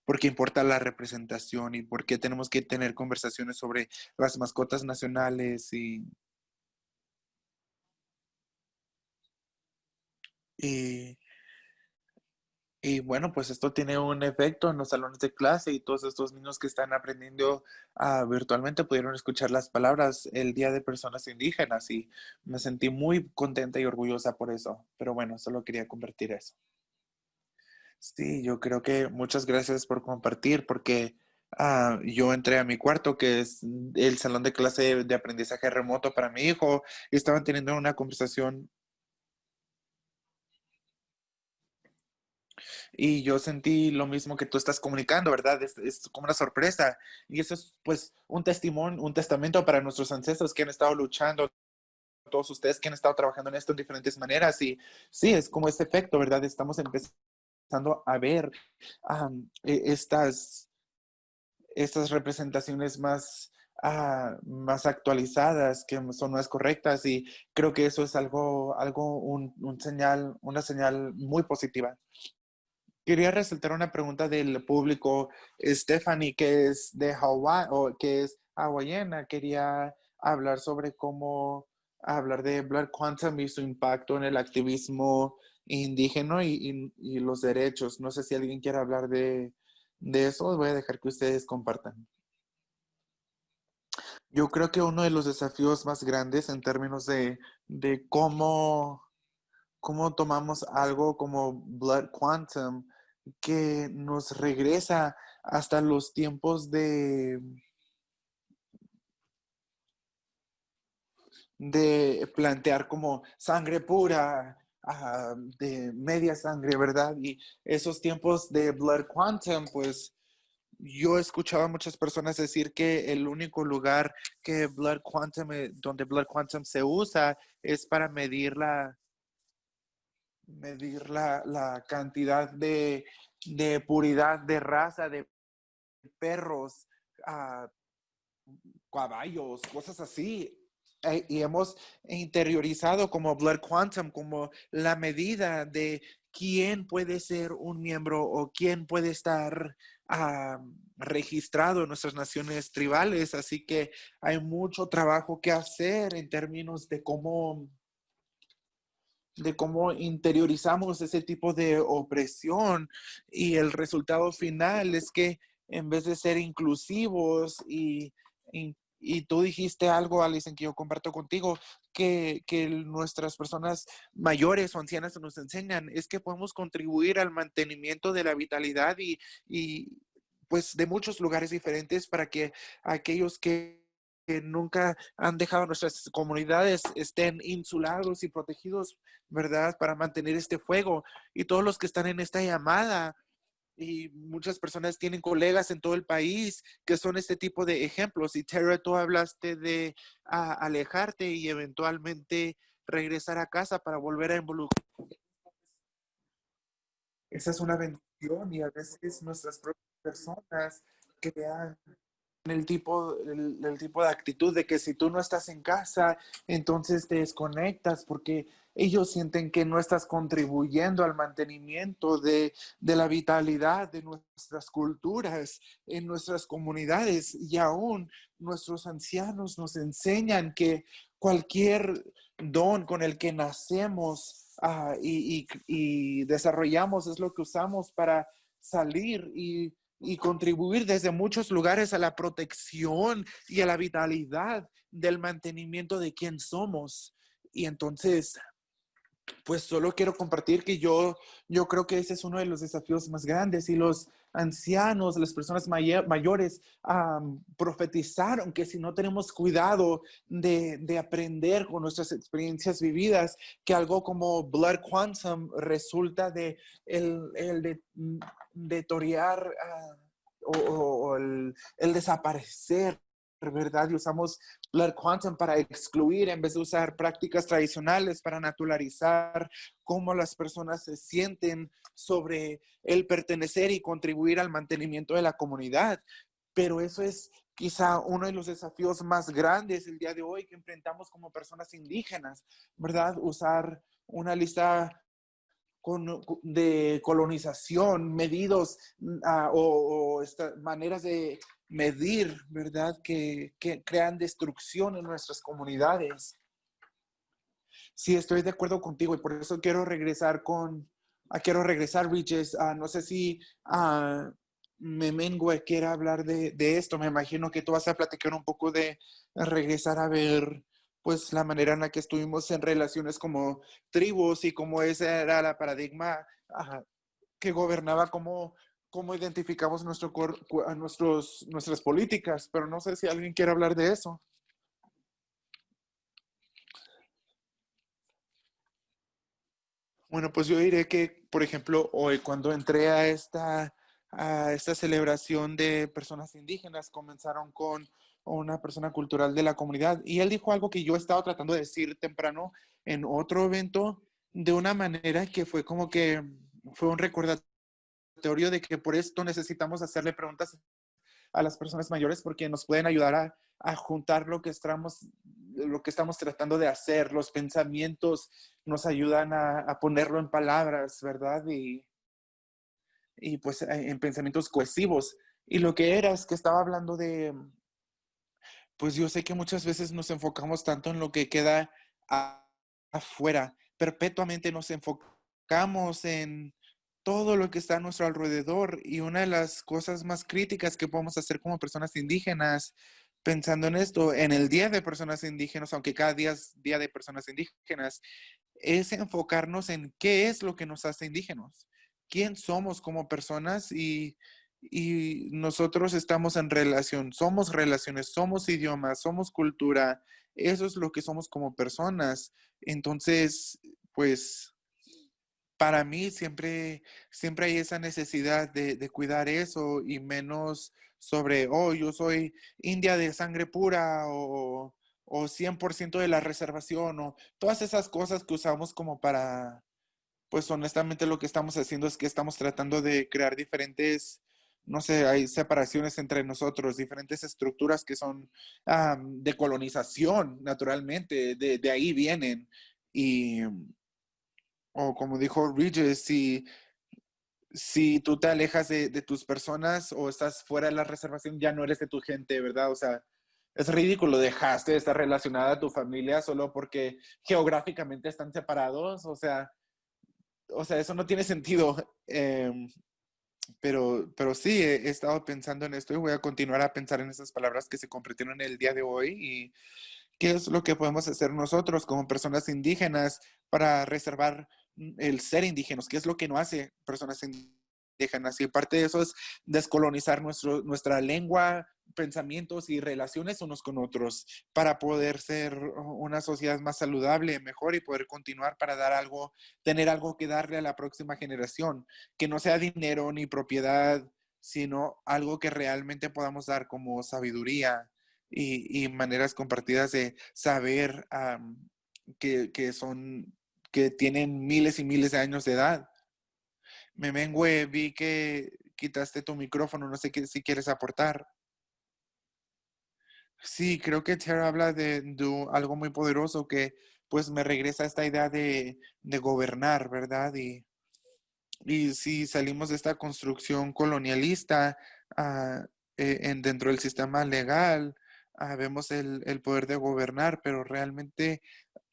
porque importa la representación y porque tenemos que tener conversaciones sobre las mascotas nacionales y, y bueno, pues esto tiene un efecto en los salones de clase y todos estos niños que están aprendiendo virtualmente pudieron escuchar las palabras el Día de Personas Indígenas y me sentí muy contenta y orgullosa por eso. Pero bueno, solo quería convertir eso. Sí, yo creo que muchas gracias por compartir, porque yo entré a mi cuarto, que es el salón de clase de aprendizaje remoto para mi hijo, y estaban teniendo una conversación y yo sentí lo mismo que tú estás comunicando, ¿verdad? Es como una sorpresa. Y eso es pues un testimonio, un testamento para nuestros ancestros que han estado luchando, todos ustedes que han estado trabajando en esto en diferentes maneras. Y sí, es como este efecto, ¿verdad? Estamos empezando a ver estas representaciones más actualizadas, que son más correctas, y creo que eso es una señal muy positiva. Quería resaltar una pregunta del público. Stephanie, que es de Hawái, o que es hawaiana, quería hablar sobre cómo hablar de Black Quantum y su impacto en el activismo indígena y los derechos. No sé si alguien quiere hablar de eso. Voy a dejar que ustedes compartan. Yo creo que uno de los desafíos más grandes en términos de cómo tomamos algo como Blood Quantum que nos regresa hasta los tiempos de plantear como sangre pura, de media sangre, ¿verdad? Y esos tiempos de Blood Quantum, pues yo escuchaba a muchas personas decir que el único lugar que donde Blood Quantum se usa es para medir la cantidad de puridad de raza de perros, ah, caballos, cosas así. Y hemos interiorizado como Blood Quantum, como la medida de quién puede ser un miembro o quién puede estar registrado en nuestras naciones tribales. Así que hay mucho trabajo que hacer en términos de cómo interiorizamos ese tipo de opresión, y el resultado final es que en vez de ser inclusivos y tú dijiste algo, Alice, que yo comparto contigo, que nuestras personas mayores o ancianas nos enseñan, es que podemos contribuir al mantenimiento de la vitalidad y pues de muchos lugares diferentes para que aquellos que nunca han dejado nuestras comunidades estén insulados y protegidos, ¿verdad? Para mantener este fuego. Y todos los que están en esta llamada, y muchas personas tienen colegas en todo el país que son este tipo de ejemplos. Y Tara, tú hablaste de alejarte y eventualmente regresar a casa para volver a involucrar. Esa es una bendición y a veces nuestras propias personas crean. el tipo de actitud de que si tú no estás en casa, entonces te desconectas porque ellos sienten que no estás contribuyendo al mantenimiento de la vitalidad de nuestras culturas, en nuestras comunidades. Y aún nuestros ancianos nos enseñan que cualquier don con el que nacemos y desarrollamos es lo que usamos para salir y contribuir desde muchos lugares a la protección y a la vitalidad del mantenimiento de quién somos. Y entonces, pues solo quiero compartir que yo creo que ese es uno de los desafíos más grandes y los ancianos, las personas mayores profetizaron que si no tenemos cuidado de aprender con nuestras experiencias vividas, que algo como Blood Quantum resulta de de torear o el desaparecer, ¿verdad? Y usamos Blood Quantum para excluir en vez de usar prácticas tradicionales para naturalizar cómo las personas se sienten sobre el pertenecer y contribuir al mantenimiento de la comunidad. Pero eso es quizá uno de los desafíos más grandes el día de hoy que enfrentamos como personas indígenas, ¿verdad? Usar una lista de colonización, medidos o maneras de medir, ¿verdad? Que crean destrucción en nuestras comunidades. Sí, estoy de acuerdo contigo y por eso quiero regresar Regis. No sé si Memengüe quiere hablar de esto. Me imagino que tú vas a platicar un poco de regresar a ver pues la manera en la que estuvimos en relaciones como tribus y cómo ese era la paradigma que gobernaba cómo identificamos nuestras políticas, pero no sé si alguien quiere hablar de eso. Bueno, pues yo diré que, por ejemplo, hoy cuando entré a esta celebración de personas indígenas, comenzaron con una persona cultural de la comunidad y él dijo algo que yo estaba tratando de decir temprano en otro evento de una manera que fue como que fue un recordatorio de que por esto necesitamos hacerle preguntas a las personas mayores porque nos pueden ayudar a juntar lo que estamos tratando de hacer. Los pensamientos nos ayudan a ponerlo en palabras, ¿verdad? Y pues en pensamientos cohesivos. Y lo que era es que estaba hablando pues yo sé que muchas veces nos enfocamos tanto en lo que queda afuera. Perpetuamente nos enfocamos en todo lo que está a nuestro alrededor y una de las cosas más críticas que podemos hacer como personas indígenas, pensando en esto, en el Día de Personas Indígenas, aunque cada día es Día de Personas Indígenas, es enfocarnos en qué es lo que nos hace indígenas, quién somos como personas y nosotros estamos en relación, somos relaciones, somos idiomas, somos cultura, eso es lo que somos como personas. Entonces, pues para mí siempre hay esa necesidad de cuidar eso y menos sobre, oh, yo soy india de sangre pura o 100% de la reservación o todas esas cosas que usamos como para, pues honestamente lo que estamos haciendo es que estamos tratando de crear diferentes, no sé, hay separaciones entre nosotros, diferentes estructuras que son de colonización, naturalmente, de ahí vienen. Y, o como dijo Regis, si tú te alejas de tus personas o estás fuera de la reservación, ya no eres de tu gente, ¿verdad? O sea, es ridículo, dejaste de estar relacionada a tu familia solo porque geográficamente están separados, o sea, eso no tiene sentido. Pero sí, he estado pensando en esto y voy a continuar a pensar en esas palabras que se compartieron el día de hoy y qué es lo que podemos hacer nosotros como personas indígenas para reservar el ser indígenas, qué es lo que no hace personas indígenas. Y parte de eso es descolonizar nuestra lengua, pensamientos y relaciones unos con otros para poder ser una sociedad más saludable, mejor y poder continuar para tener algo que darle a la próxima generación, que no sea dinero ni propiedad, sino algo que realmente podamos dar como sabiduría y maneras compartidas de saber que tienen miles y miles de años de edad. Memengüe, vi que quitaste tu micrófono, no sé si quieres aportar. Sí, creo que Tara habla de algo muy poderoso que pues me regresa a esta idea de gobernar, ¿verdad? Y si salimos de esta construcción colonialista ah, dentro del sistema legal, vemos el poder de gobernar, pero realmente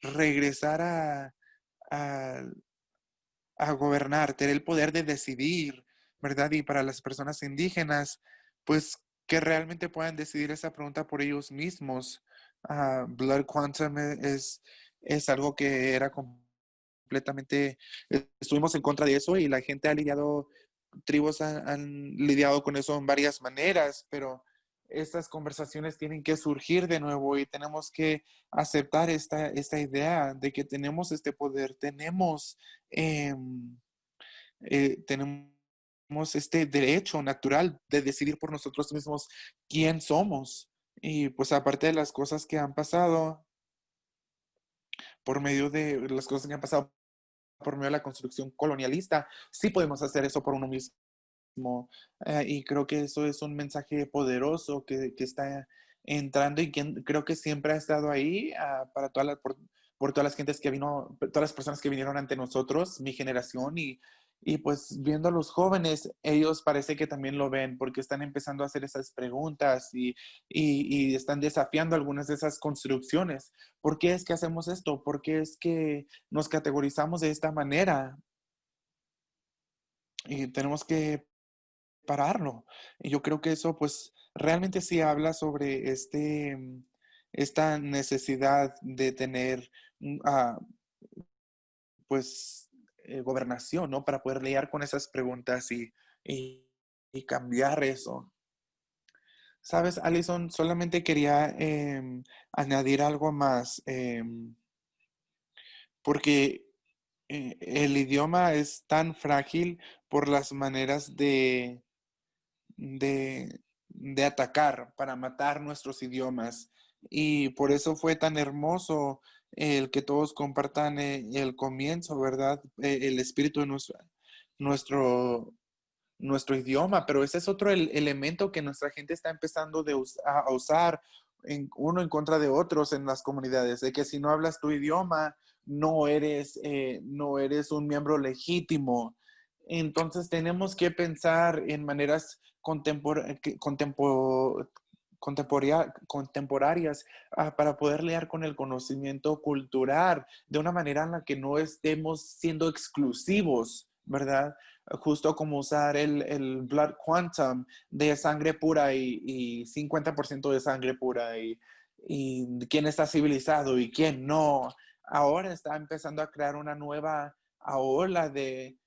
regresar a, a gobernar, tener el poder de decidir, ¿verdad? Y para las personas indígenas, pues que realmente puedan decidir esa pregunta por ellos mismos. Blood Quantum es algo que era completamente, estuvimos en contra de eso y la gente ha lidiado, tribus han lidiado con eso en varias maneras, pero estas conversaciones tienen que surgir de nuevo y tenemos que aceptar esta idea de que tenemos este poder, tenemos este derecho natural de decidir por nosotros mismos quién somos. Y pues aparte de las cosas que han pasado, por medio de las cosas que han pasado por medio de la construcción colonialista, sí podemos hacer eso por uno mismo. Y creo que eso es un mensaje poderoso que está entrando y que creo que siempre ha estado ahí para por todas las gentes que vino, todas las personas que vinieron ante nosotros, mi generación y pues viendo a los jóvenes, ellos parece que también lo ven porque están empezando a hacer esas preguntas y están desafiando algunas de esas construcciones. ¿Por qué es que hacemos esto? ¿Por qué es que nos categorizamos de esta manera? Y tenemos que pararlo. Y yo creo que eso pues realmente sí habla sobre esta necesidad de tener pues gobernación, ¿no? Para poder lidiar con esas preguntas y, y cambiar eso. Sabes, Alison, solamente quería añadir algo más, porque el idioma es tan frágil por las maneras de atacar, para matar nuestros idiomas. Y por eso fue tan hermoso el que todos compartan el comienzo, ¿verdad? El espíritu de nuestro, nuestro idioma, pero ese es otro elemento que nuestra gente está empezando a usar uno en contra de otros en las comunidades, de que si no hablas tu idioma, no eres un miembro legítimo. Entonces tenemos que pensar en maneras contemporáneas para poder lidiar con el conocimiento cultural de una manera en la que no estemos siendo exclusivos, ¿verdad? Justo como usar el blood quantum de sangre pura y 50% de sangre pura y quién está civilizado y quién no. Ahora está empezando a crear una nueva ola de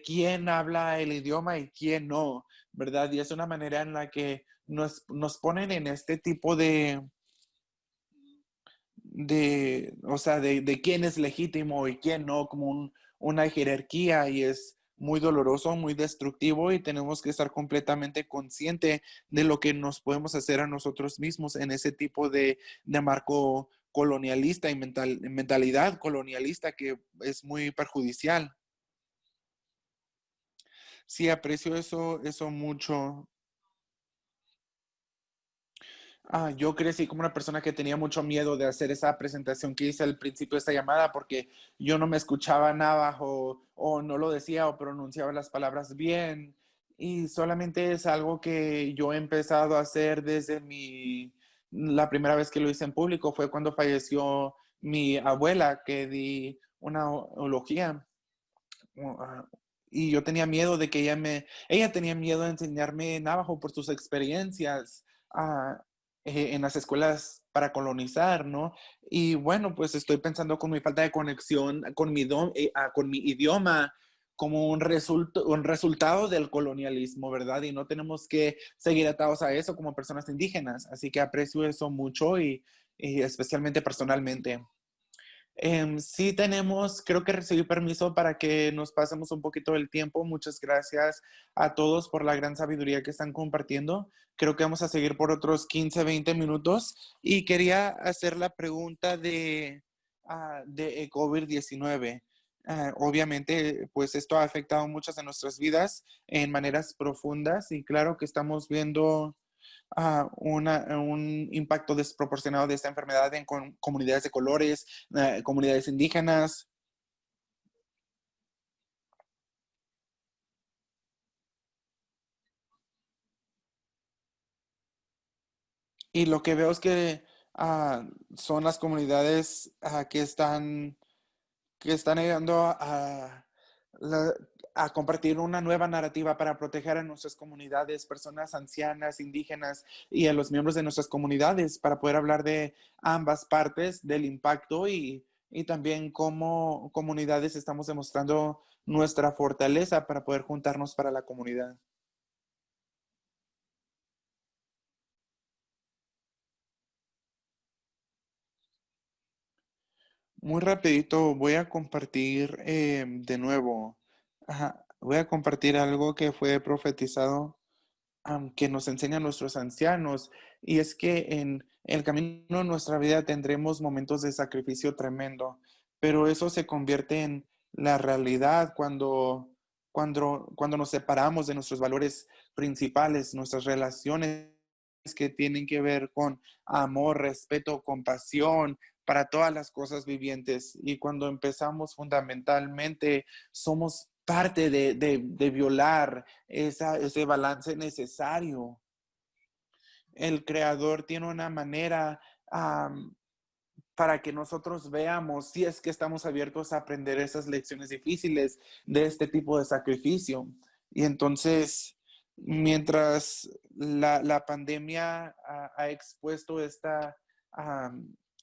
quién habla el idioma y quién no, ¿verdad? Y es una manera en la que nos ponen en este tipo o sea, de quién es legítimo y quién no, como una jerarquía y es muy doloroso, muy destructivo y tenemos que estar completamente consciente de lo que nos podemos hacer a nosotros mismos en ese tipo de marco colonialista y mentalidad colonialista que es muy perjudicial. Sí, aprecio eso mucho. Yo crecí como una persona que tenía mucho miedo de hacer esa presentación que hice al principio de esta llamada porque yo no me escuchaba nada o no lo decía o pronunciaba las palabras bien. Y solamente es algo que yo he empezado a hacer desde la primera vez que lo hice en público fue cuando falleció mi abuela, que di una eulogía. Ah, Y yo tenía miedo de que ella tenía miedo de enseñarme navajo por sus experiencias ah, en las escuelas para colonizar, ¿no? Y bueno, pues estoy pensando con mi falta de conexión con mi idioma como un resultado del colonialismo, ¿verdad? Y no tenemos que seguir atados a eso como personas indígenas. Así que aprecio eso mucho y especialmente personalmente. Sí tenemos, creo que recibí permiso para que nos pasemos un poquito del tiempo. Muchas gracias a todos por la gran sabiduría que están compartiendo. Creo que vamos a seguir por otros 15, 20 minutos. Y quería hacer la pregunta de COVID-19. Obviamente, pues esto ha afectado muchas de nuestras vidas en maneras profundas y claro que estamos viendo un impacto desproporcionado de esta enfermedad en comunidades de colores, comunidades indígenas. Y lo que veo es que son las comunidades que están ayudando la- a compartir una nueva narrativa para proteger a nuestras comunidades, personas ancianas, indígenas y a los miembros de nuestras comunidades para poder hablar de ambas partes del impacto y también cómo comunidades estamos demostrando nuestra fortaleza para poder juntarnos para la comunidad. Muy rapidito voy a compartir de nuevo. Voy a compartir algo que fue profetizado, que nos enseñan nuestros ancianos, y es que en el camino de nuestra vida tendremos momentos de sacrificio tremendo, pero eso se convierte en la realidad cuando nos separamos de nuestros valores principales, nuestras relaciones que tienen que ver con amor, respeto, compasión para todas las cosas vivientes. Y cuando empezamos fundamentalmente, somos parte de violar ese balance necesario. El creador tiene una manera para que nosotros veamos si es que estamos abiertos a aprender esas lecciones difíciles de este tipo de sacrificio. Y entonces, mientras la pandemia ha expuesto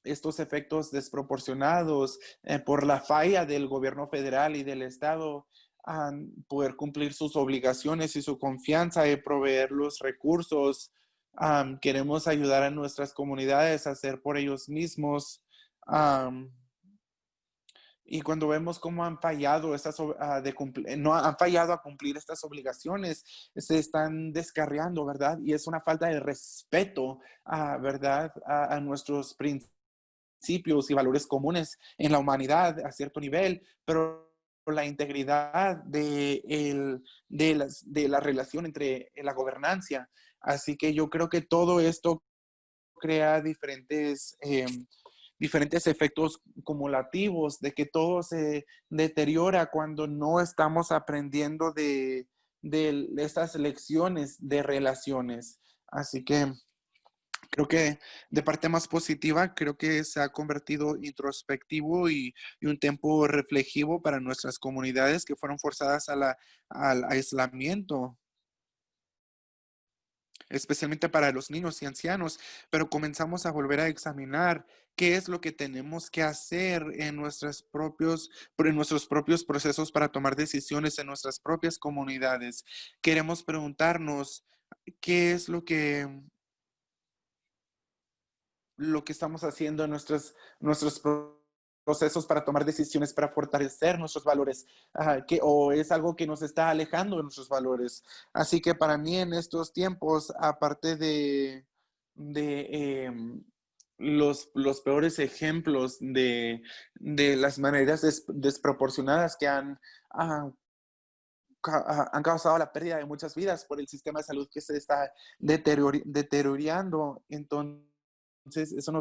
estos efectos desproporcionados por la falla del gobierno federal y del Estado, poder cumplir sus obligaciones y su confianza y proveer los recursos. Queremos ayudar a nuestras comunidades a hacer por ellos mismos. Um, y cuando vemos cómo han fallado no han fallado a cumplir estas obligaciones, se están descarriando, ¿verdad? Y es una falta de respeto, ¿verdad? A nuestros principios y valores comunes en la humanidad a cierto nivel, pero la integridad de la relación entre la gobernancia. Así que yo creo que todo esto crea diferentes efectos cumulativos, de que todo se deteriora cuando no estamos aprendiendo de estas lecciones de relaciones. Así que creo que de parte más positiva, creo que se ha convertido introspectivo y un tiempo reflexivo para nuestras comunidades que fueron forzadas al aislamiento, especialmente para los niños y ancianos, pero comenzamos a volver a examinar qué es lo que tenemos que hacer en nuestros propios procesos para tomar decisiones en nuestras propias comunidades. Queremos preguntarnos qué es lo que estamos haciendo en nuestros procesos para tomar decisiones, para fortalecer nuestros valores, o es algo que nos está alejando de nuestros valores. Así que para mí en estos tiempos, aparte de los peores ejemplos de las maneras desproporcionadas que han causado la pérdida de muchas vidas por el sistema de salud que se está deteriorando. Entonces, eso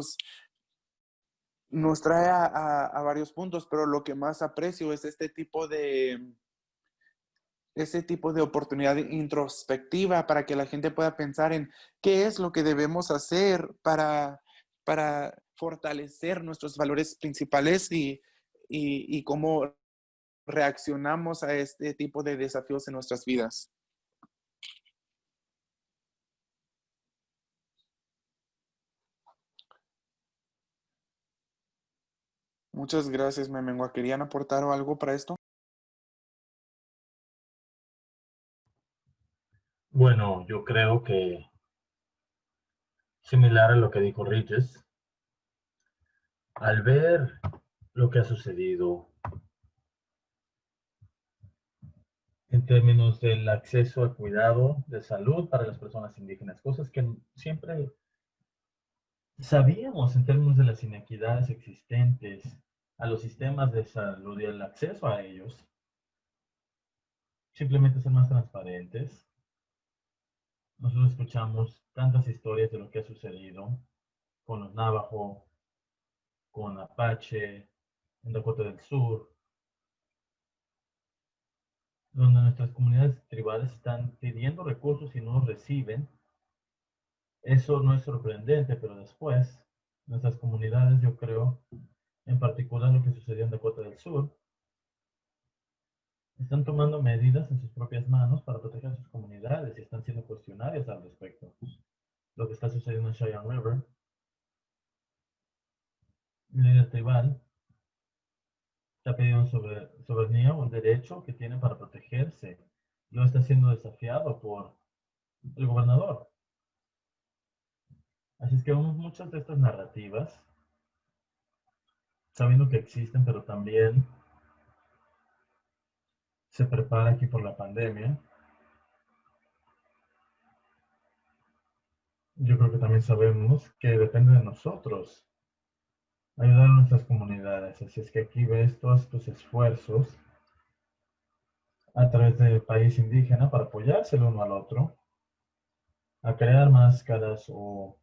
nos trae a varios puntos, pero lo que más aprecio es este tipo de oportunidad introspectiva para que la gente pueda pensar en qué es lo que debemos hacer para fortalecer nuestros valores principales y cómo reaccionamos a este tipo de desafíos en nuestras vidas. Muchas gracias, Memengua. ¿Querían aportar algo para esto? Bueno, yo creo que similar a lo que dijo Riches, al ver lo que ha sucedido en términos del acceso al cuidado de salud para las personas indígenas, cosas que siempre sabíamos en términos de las inequidades existentes a los sistemas de salud y el acceso a ellos, simplemente ser más transparentes, Nosotros escuchamos tantas historias de lo que ha sucedido con los Navajo, con Apache, en Dakota del Sur, donde nuestras comunidades tribales están pidiendo recursos y no los reciben. Eso no es sorprendente, pero después nuestras comunidades, yo creo, en particular lo que sucedió en Dakota del Sur, están tomando medidas en sus propias manos para proteger a sus comunidades y están siendo cuestionarias al respecto. Lo que está sucediendo en Cheyenne River, el líder tribal está pidiendo soberanía o un derecho que tiene para protegerse. Lo está siendo desafiado por el gobernador. Así es que vemos muchas de estas narrativas, sabiendo que existen, pero también se prepara aquí por la pandemia. Yo creo que también sabemos que depende de nosotros ayudar a nuestras comunidades. Así es que aquí ves todos estos esfuerzos a través del país indígena para apoyarse el uno al otro, a crear máscaras o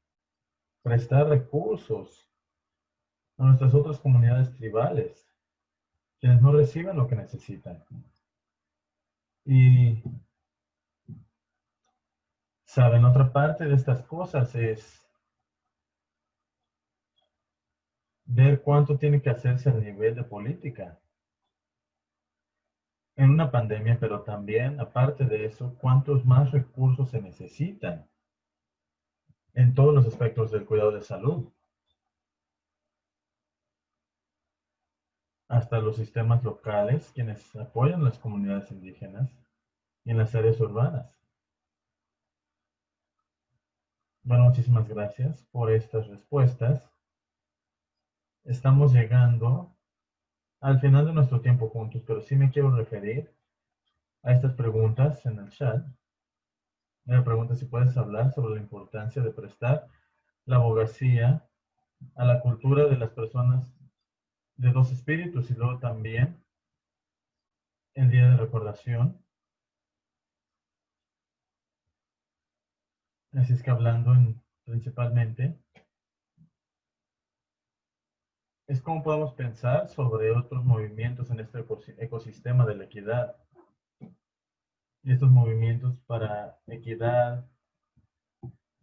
prestar recursos a nuestras otras comunidades tribales, quienes no reciben lo que necesitan. Y saben, otra parte de estas cosas es ver cuánto tiene que hacerse a nivel de política en una pandemia, pero también, aparte de eso, cuántos más recursos se necesitan en todos los aspectos del cuidado de salud, hasta los sistemas locales, quienes apoyan a las comunidades indígenas y en las áreas urbanas. Bueno, muchísimas gracias por estas respuestas. Estamos llegando al final de nuestro tiempo juntos, pero sí me quiero referir a estas preguntas en el chat. Me pregunta si puedes hablar sobre la importancia de prestar la abogacía a la cultura de las personas de dos espíritus y luego también el día de recordación. Así es que hablando principalmente, es cómo podemos pensar sobre otros movimientos en este ecosistema de la equidad. Y estos movimientos para equidad,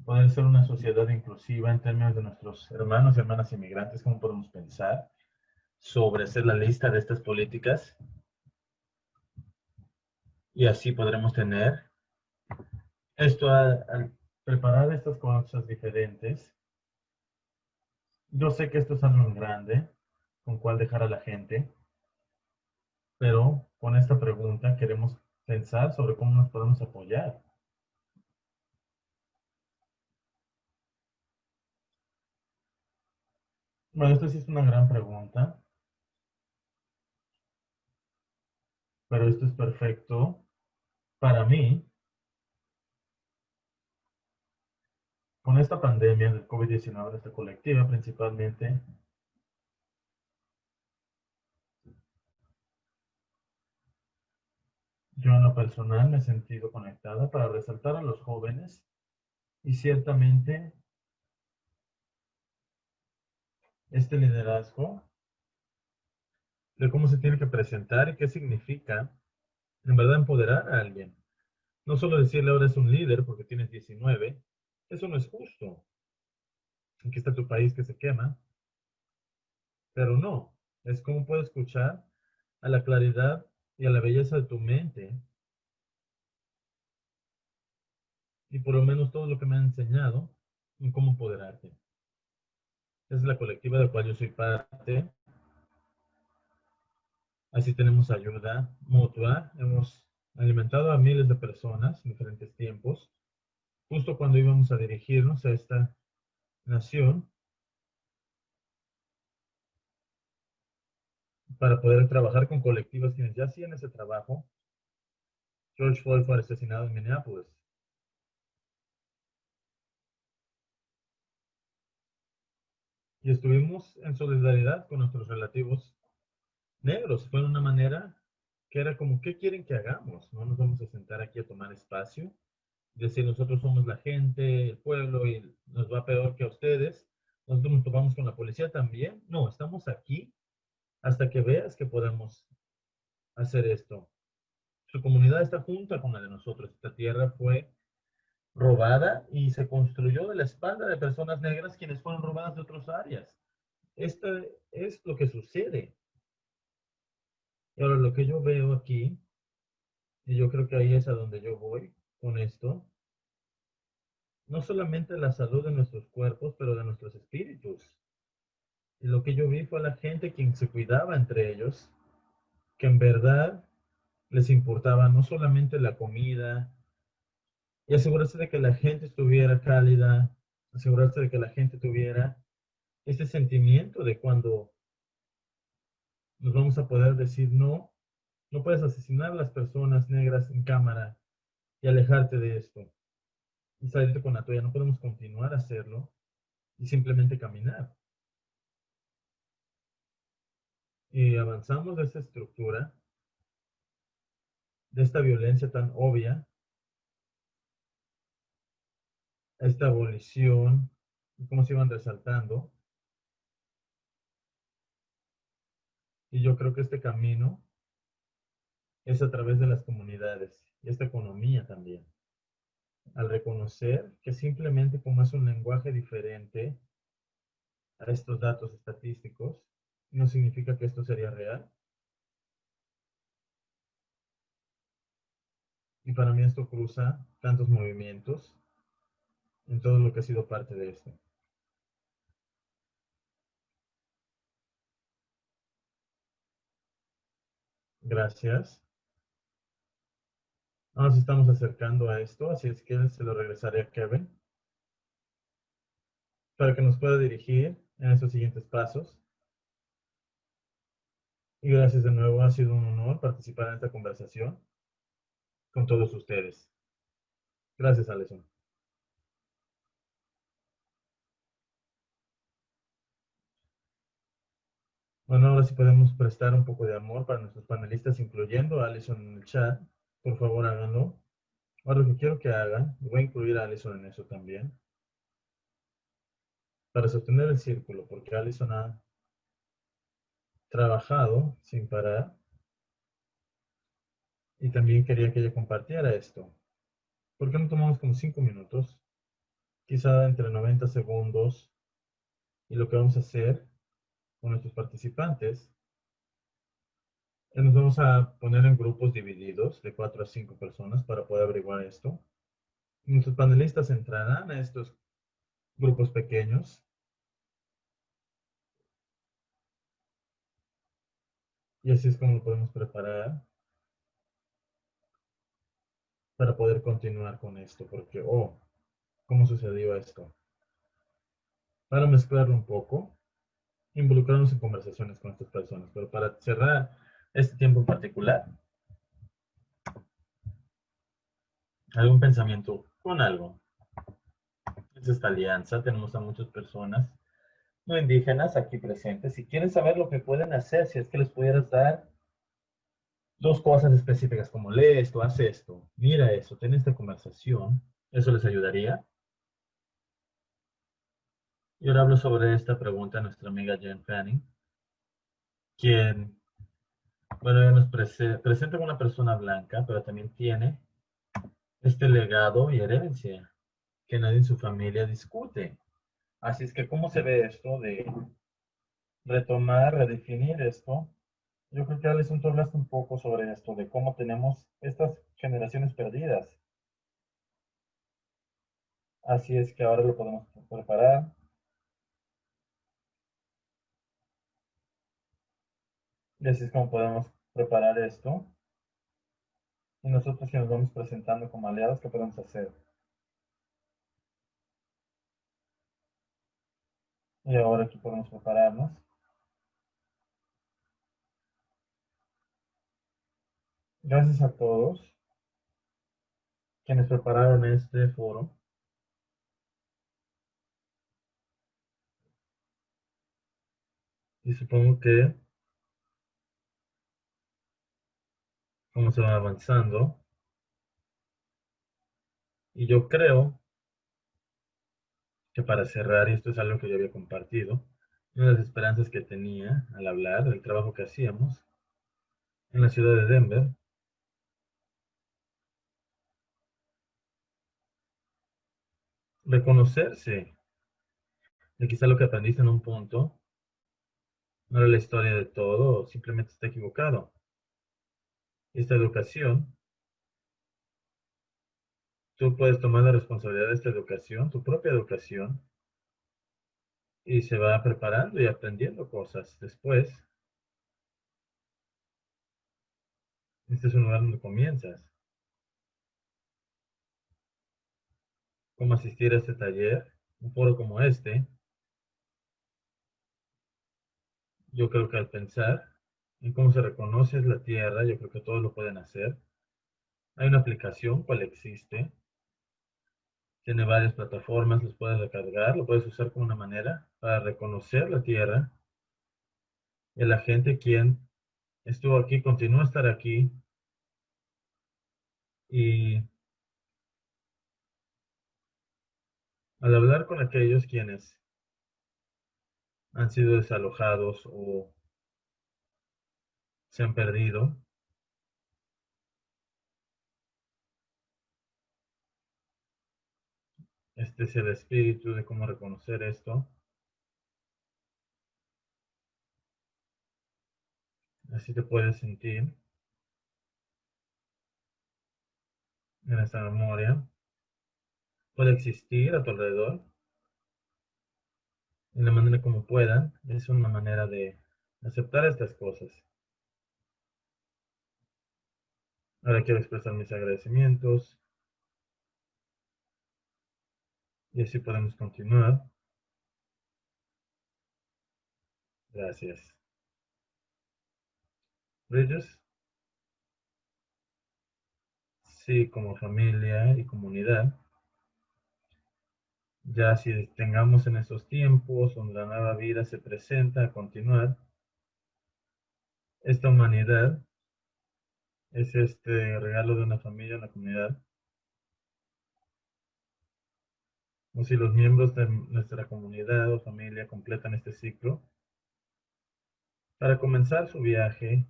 poder ser una sociedad inclusiva en términos de nuestros hermanos y hermanas inmigrantes, cómo podemos pensar sobre hacer la lista de estas políticas. Y así podremos tener esto al preparar estas cosas diferentes. Yo sé que esto es algo en grande, con cuál dejar a la gente, pero con esta pregunta queremos pensar sobre cómo nos podemos apoyar. Bueno, esto sí es una gran pregunta, pero esto es perfecto para mí. Con esta pandemia del COVID-19, esta colectiva principalmente, yo en lo personal me he sentido conectada para resaltar a los jóvenes y ciertamente este liderazgo de cómo se tiene que presentar y qué significa en verdad empoderar a alguien. No solo decirle ahora es un líder porque tienes 19, eso no es justo. Aquí está tu país que se quema, pero no, es cómo puedo escuchar a la claridad y a la belleza de tu mente y por lo menos todo lo que me ha enseñado en cómo empoderarte. Es la colectiva de la cual yo soy parte. Así tenemos ayuda mutua. Hemos alimentado a miles de personas en diferentes tiempos. Justo cuando íbamos a dirigirnos a esta nación para poder trabajar con colectivos quienes ya hacían ese trabajo, George Floyd fue asesinado en Minneapolis. Y estuvimos en solidaridad con nuestros relativos negros. Fue de una manera que era como, ¿qué quieren que hagamos? No nos vamos a sentar aquí a tomar espacio decir nosotros somos la gente, el pueblo y nos va peor que a ustedes. Nosotros nos topamos con la policía también. No, estamos aquí hasta que veas que podemos hacer esto. Su comunidad está junta con la de nosotros. Esta tierra fue robada y se construyó de la espalda de personas negras quienes fueron robadas de otras áreas. Esto es lo que sucede. Y ahora lo que yo veo aquí, y yo creo que ahí es a donde yo voy con esto, no solamente la salud de nuestros cuerpos, pero de nuestros espíritus. Y lo que yo vi fue la gente quien se cuidaba entre ellos, que en verdad les importaba no solamente la comida, y asegurarse de que la gente estuviera cálida, asegurarse de que la gente tuviera ese sentimiento de cuando nos vamos a poder decir no, no puedes asesinar a las personas negras en cámara y alejarte de esto y salirte con la tuya, no podemos continuar a hacerlo y simplemente caminar. Y avanzamos de esta estructura, de esta violencia tan obvia, esta abolición, y cómo se iban resaltando. Y yo creo que este camino es a través de las comunidades y esta economía también. Al reconocer que simplemente como es un lenguaje diferente a estos datos estadísticos, no significa que esto sería real. Y para mí esto cruza tantos movimientos en todo lo que ha sido parte de esto. Gracias. Nos estamos acercando a esto, así es que se lo regresaré a Kevin para que nos pueda dirigir en estos siguientes pasos. Y gracias de nuevo, ha sido un honor participar en esta conversación con todos ustedes. Gracias, Alison. Bueno, ahora sí podemos prestar un poco de amor para nuestros panelistas, incluyendo a Alison en el chat. Por favor, háganlo. Ahora lo que quiero que hagan, voy a incluir a Alison en eso también, para sostener el círculo, porque Alison ha trabajado sin parar y también quería que ella compartiera esto. ¿Por qué no tomamos como 5 minutos? Quizá entre 90 segundos. Y lo que vamos a hacer con nuestros participantes es nos vamos a poner en grupos divididos de 4 a 5 personas para poder averiguar esto. Y nuestros panelistas entrarán a estos grupos pequeños. Y así es como lo podemos preparar para poder continuar con esto. Porque, oh, ¿cómo sucedió esto? Para mezclarlo un poco, involucrarnos en conversaciones con estas personas. Pero para cerrar este tiempo en particular, algún pensamiento con algo. Es esta alianza, tenemos a muchas personas no indígenas aquí presentes. Si quieren saber lo que pueden hacer, si es que les pudieras dar dos cosas específicas, como lee esto, haz esto, mira eso, ten esta conversación, eso les ayudaría. Y ahora hablo sobre esta pregunta a nuestra amiga Jen Fanning, quien, bueno, ella nos presenta como una persona blanca, pero también tiene este legado y herencia que nadie en su familia discute. Así es que, ¿cómo se ve esto de retomar, redefinir esto? Yo creo que Alison, tú hablaste un poco sobre esto, de cómo tenemos estas generaciones perdidas. Así es que ahora lo podemos preparar. Y así es como podemos preparar esto. Y nosotros que nos vamos presentando como aliados, ¿qué podemos hacer? Y ahora aquí podemos prepararnos. Gracias a todos quienes prepararon este foro. Y supongo que, como se va avanzando, Y yo creo que para cerrar, y esto es algo que yo había compartido, una de las esperanzas que tenía al hablar del trabajo que hacíamos en la ciudad de Denver, reconocerse de quizá lo que aprendiste en un punto no era la historia de todo, o simplemente está equivocado. Esta educación, tú puedes tomar la responsabilidad de esta educación, tu propia educación, y se va preparando y aprendiendo cosas. Después, este es un lugar donde comienzas. Cómo asistir a este taller, un foro como este, yo creo que al pensar en cómo se reconoce la tierra, yo creo que todos lo pueden hacer. Hay una aplicación, cual existe, tiene varias plataformas, los puedes recargar, lo puedes usar como una manera para reconocer la tierra y a la gente quien estuvo aquí, continúa a estar aquí y al hablar con aquellos quienes han sido desalojados o se han perdido, este es el espíritu de cómo reconocer esto. Así te puedes sentir en esta memoria. Puede existir a tu alrededor en la manera como puedan. Es una manera de aceptar estas cosas. Ahora quiero expresar mis agradecimientos y así podemos continuar. Gracias. Bridges, sí, como familia y comunidad, ya si tengamos en esos tiempos donde la nueva vida se presenta a continuar, esta humanidad es este regalo de una familia, una comunidad, o si los miembros de nuestra comunidad o familia completan este ciclo, para comenzar su viaje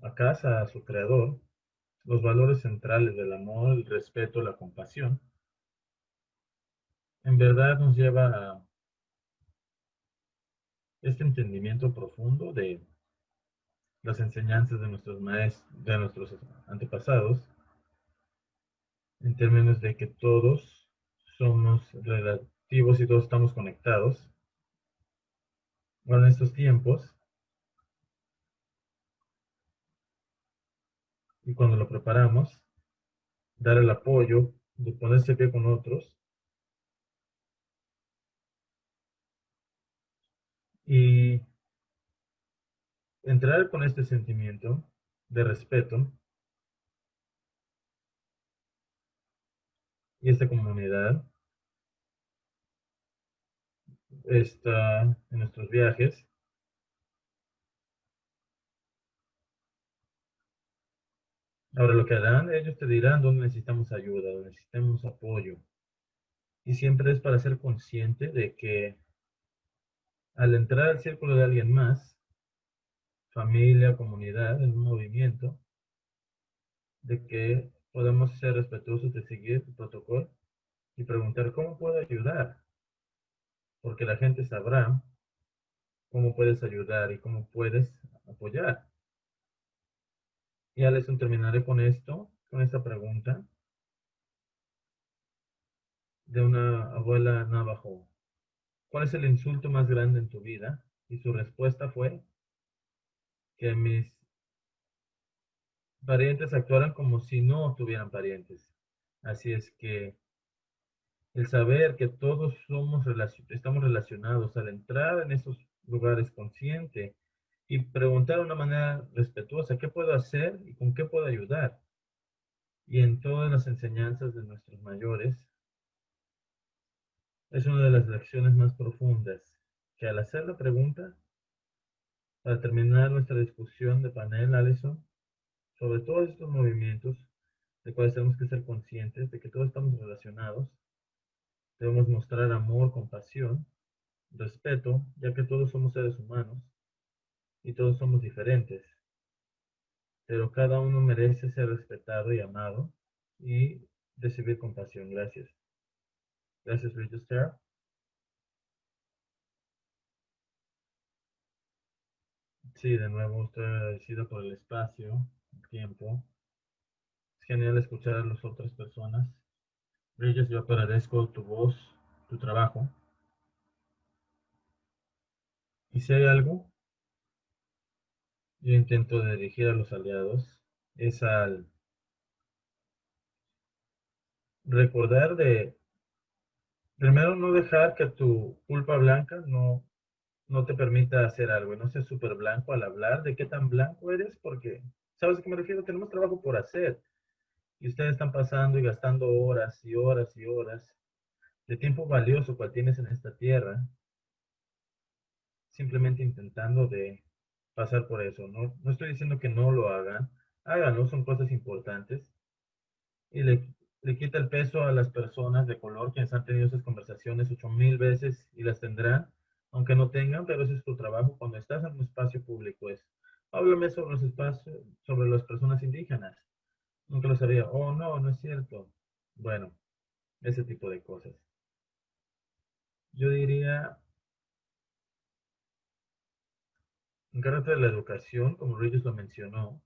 a casa, a su creador, los valores centrales del amor, el respeto, la compasión, en verdad nos lleva a este entendimiento profundo de las enseñanzas de nuestros maestros, de nuestros antepasados, en términos de que todos somos relativos y todos estamos conectados. Bueno, en estos tiempos, y cuando lo preparamos, dar el apoyo, de ponerse pie con otros y entrar con este sentimiento de respeto y esta comunidad está en nuestros viajes. Ahora lo que harán, ellos te dirán dónde necesitamos ayuda, dónde necesitamos apoyo. Y siempre es para ser consciente de que al entrar al círculo de alguien más, familia, comunidad, en un movimiento, de que podemos ser respetuosos de seguir el protocolo y preguntar cómo puedo ayudar, porque la gente sabrá cómo puedes ayudar y cómo puedes apoyar. Y Alison, terminaré con esto, con esta pregunta de una abuela navajo. ¿Cuál es el insulto más grande en tu vida? Y su respuesta fue que mis parientes actuaran como si no tuvieran parientes. Así es que el saber que todos estamos relacionados al entrar en esos lugares consciente y preguntar de una manera respetuosa qué puedo hacer y con qué puedo ayudar. Y en todas las enseñanzas de nuestros mayores, es una de las lecciones más profundas que al hacer la pregunta, para terminar nuestra discusión de panel, Alison, sobre todos estos movimientos, de cuales tenemos que ser conscientes de que todos estamos relacionados. Debemos mostrar amor, compasión, respeto, ya que todos somos seres humanos y todos somos diferentes, pero cada uno merece ser respetado y amado y recibir compasión. Gracias. Gracias, Register. Sí, de nuevo, estoy agradecido por el espacio, el tiempo. Es genial escuchar a las otras personas. Regis, yo agradezco tu voz, tu trabajo. Y si hay algo, yo intento dirigir a los aliados, es al recordar de, primero, no dejar que tu culpa blanca no te permita hacer algo. Y no seas súper blanco al hablar de qué tan blanco eres, porque, ¿sabes a qué me refiero? Tenemos trabajo por hacer. Y ustedes están pasando y gastando horas y horas y horas de tiempo valioso cual tienes en esta tierra, simplemente intentando de pasar por eso. No estoy diciendo que no lo hagan, háganlo, son cosas importantes. Y le quita el peso a las personas de color quienes han tenido esas conversaciones 8000 veces y las tendrán, aunque no tengan, pero ese es tu trabajo cuando estás en un espacio público. Háblame sobre los espacios, sobre las personas indígenas. Nunca lo sabía. Oh, no, no es cierto. Bueno, ese tipo de cosas. Yo diría, encárgate de la educación, como Regis lo mencionó.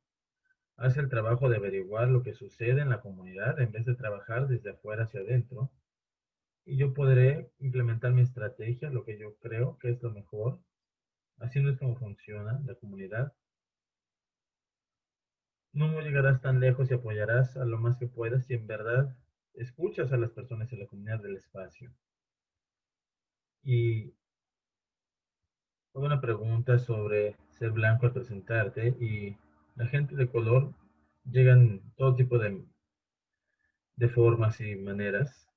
Haz el trabajo de averiguar lo que sucede en la comunidad en vez de trabajar desde afuera hacia adentro. Y yo podré implementar mi estrategia, lo que yo creo que es lo mejor. Así no es como funciona la comunidad. No llegarás tan lejos y apoyarás a lo más que puedas si en verdad escuchas a las personas en la comunidad del espacio. Y hubo una pregunta sobre ser blanco al presentarte y la gente de color llegan todo tipo de formas y maneras.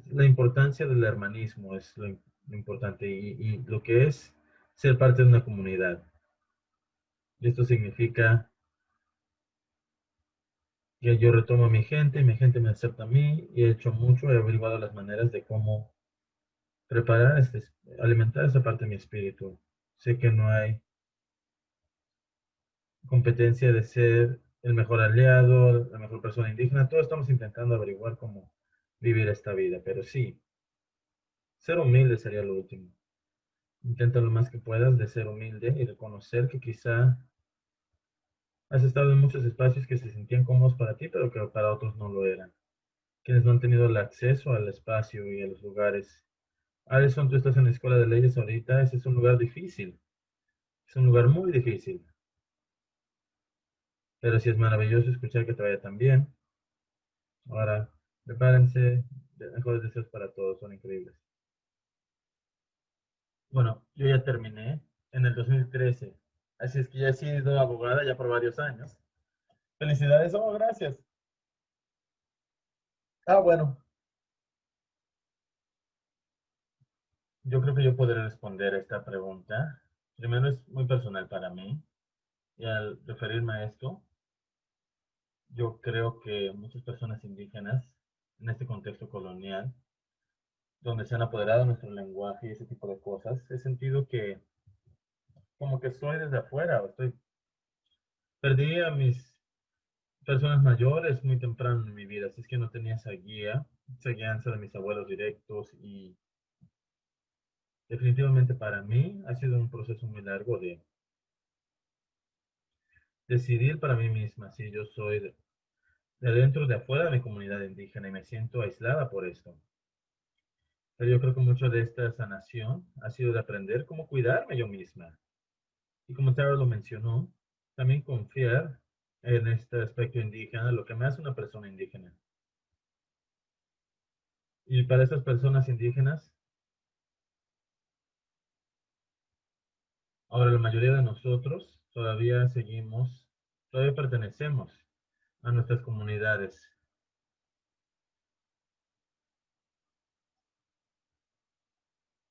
La importancia del hermanismo es lo importante y lo que es ser parte de una comunidad. Y esto significa que yo retomo a mi gente me acepta a mí y he hecho mucho, he averiguado las maneras de cómo preparar, alimentar esa parte de mi espíritu. Sé que no hay competencia de ser el mejor aliado, la mejor persona indígena. Todos estamos intentando averiguar cómo vivir esta vida, pero sí, ser humilde sería lo último. Intenta lo más que puedas de ser humilde y reconocer que quizá has estado en muchos espacios que se sentían cómodos para ti, pero que para otros no lo eran. Quienes no han tenido el acceso al espacio y a los lugares. Alison, tú estás en la escuela de leyes ahorita, ese es un lugar difícil. Es un lugar muy difícil. Pero sí es maravilloso escuchar que te vaya tan bien. Ahora, prepárense, mejores deseos para todos, son increíbles. Bueno, yo ya terminé en el 2013, así es que ya he sido abogada ya por varios años. Felicidades, oh, gracias. Ah, bueno, yo creo que yo podré responder a esta pregunta. Primero es muy personal para mí y al referirme a esto, yo creo que muchas personas indígenas en este contexto colonial, donde se han apoderado de nuestro lenguaje y ese tipo de cosas, he sentido que como que soy desde afuera, perdí a mis personas mayores muy temprano en mi vida, así es que no tenía esa guianza de mis abuelos directos y definitivamente para mí ha sido un proceso muy largo de decidir para mí misma si yo soy de dentro o de afuera de mi comunidad indígena y me siento aislada por esto. Pero yo creo que mucho de esta sanación ha sido de aprender cómo cuidarme yo misma. Y como Tara lo mencionó, también confiar en este aspecto indígena, lo que me hace una persona indígena. Y para esas personas indígenas, ahora la mayoría de nosotros todavía pertenecemos a nuestras comunidades.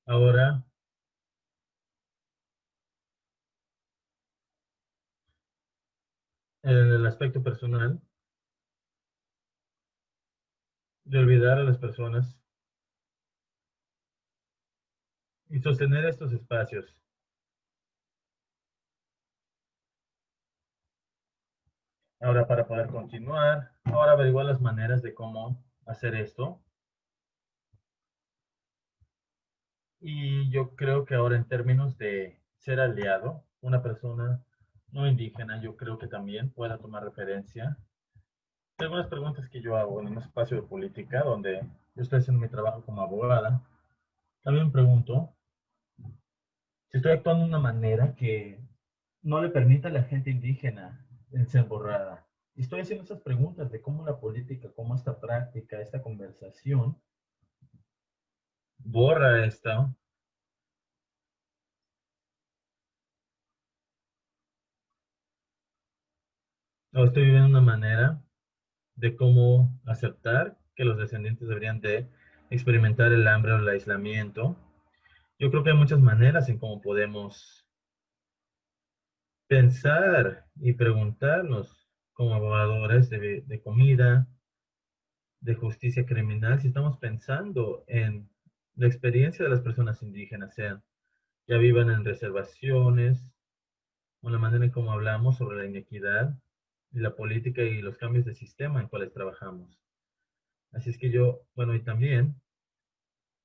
Ahora, en el aspecto personal, de olvidar a las personas y sostener estos espacios. Ahora, para poder continuar, ahora averiguar las maneras de cómo hacer esto. Y yo creo que ahora en términos de ser aliado, una persona no indígena, yo creo que también pueda tomar referencia de algunas preguntas que yo hago en un espacio de política donde yo estoy haciendo mi trabajo como abogada. También me pregunto si estoy actuando de una manera que no le permita a la gente indígena ser borrada. Y estoy haciendo esas preguntas de cómo la política, cómo esta práctica, esta conversación borra esto. O estoy viviendo una manera de cómo aceptar que los descendientes deberían de experimentar el hambre o el aislamiento. Yo creo que hay muchas maneras en cómo podemos pensar y preguntarnos como abogadores de comida, de justicia criminal, si estamos pensando en la experiencia de las personas indígenas, sean ya vivan en reservaciones, o la manera en cómo hablamos sobre la inequidad y la política y los cambios de sistema en cuales trabajamos. Así es que yo, bueno, y también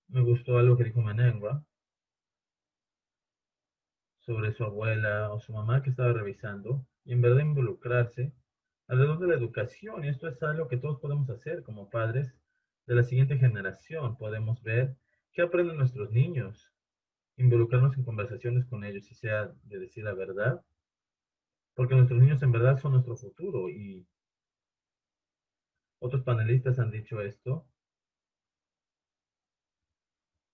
me gustó algo que dijo Manengua sobre su abuela o su mamá que estaba revisando, y en verdad involucrarse alrededor de la educación. Y esto es algo que todos podemos hacer como padres de la siguiente generación. Podemos ver qué aprenden nuestros niños, involucrarnos en conversaciones con ellos, y sea de decir la verdad, porque nuestros niños en verdad son nuestro futuro. Y otros panelistas han dicho esto,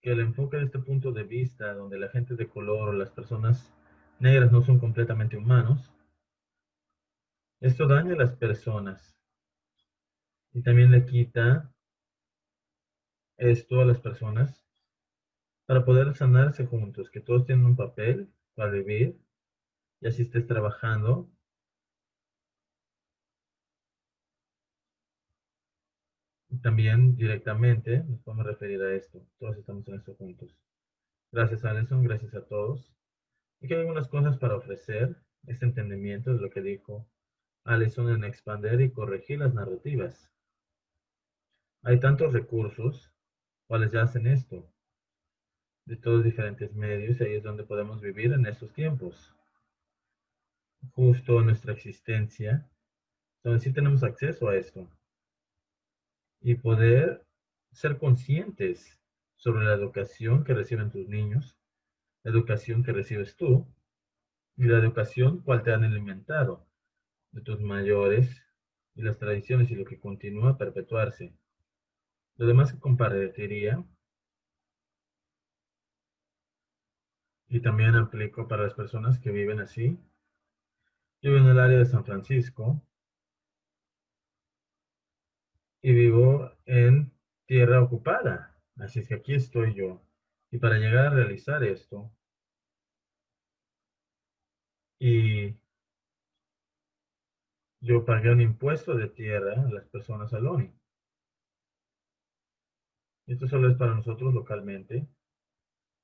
que el enfoque de este punto de vista, donde la gente de color o las personas negras no son completamente humanos, esto daña a las personas y también le quita esto a las personas para poder sanarse juntos, que todos tienen un papel para vivir y así estés trabajando. Y también directamente nos podemos referir a esto. Todos estamos en esto juntos. Gracias, Alison. Gracias a todos. Y que hay algunas cosas para ofrecer este entendimiento de lo que dijo Alison en expander y corregir las narrativas. Hay tantos recursos cuales ya hacen esto, de todos diferentes medios, y ahí es donde podemos vivir en estos tiempos. Justo en nuestra existencia, donde sí tenemos acceso a esto y poder ser conscientes sobre la educación que reciben tus niños, la educación que recibes tú y la educación cual te han alimentado de tus mayores y las tradiciones y lo que continúa a perpetuarse. Lo demás que compartiría y también aplico para las personas que viven así. Yo vivo en el área de San Francisco y vivo en tierra ocupada. Así es que aquí estoy yo. Y para llegar a realizar esto, y yo pagué un impuesto de tierra a las personas Aloni. Esto solo es para nosotros localmente,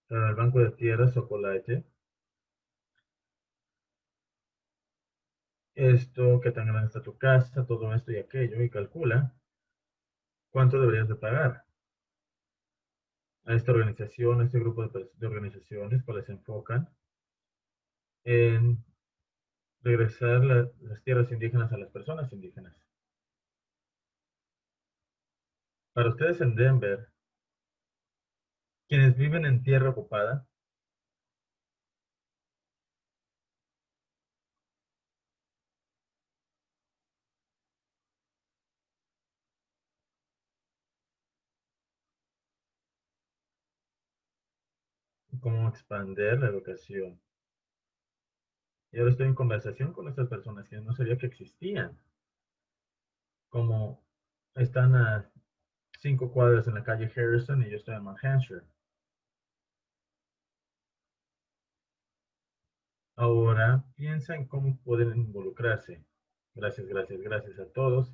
para el Banco de Tierra Socolate. Esto, qué tan grande está tu casa, todo esto y aquello, y calcula cuánto deberías de pagar a esta organización, a este grupo de organizaciones, cuales se enfocan en regresar las tierras indígenas a las personas indígenas. Para ustedes en Denver, quienes viven en tierra ocupada, cómo expandir la educación. Y ahora estoy en conversación con estas personas que no sabía que existían, como están a 5 cuadras en la calle Harrison y yo estoy en New Hampshire. Ahora piensa en cómo pueden involucrarse. Gracias, gracias, gracias a todos.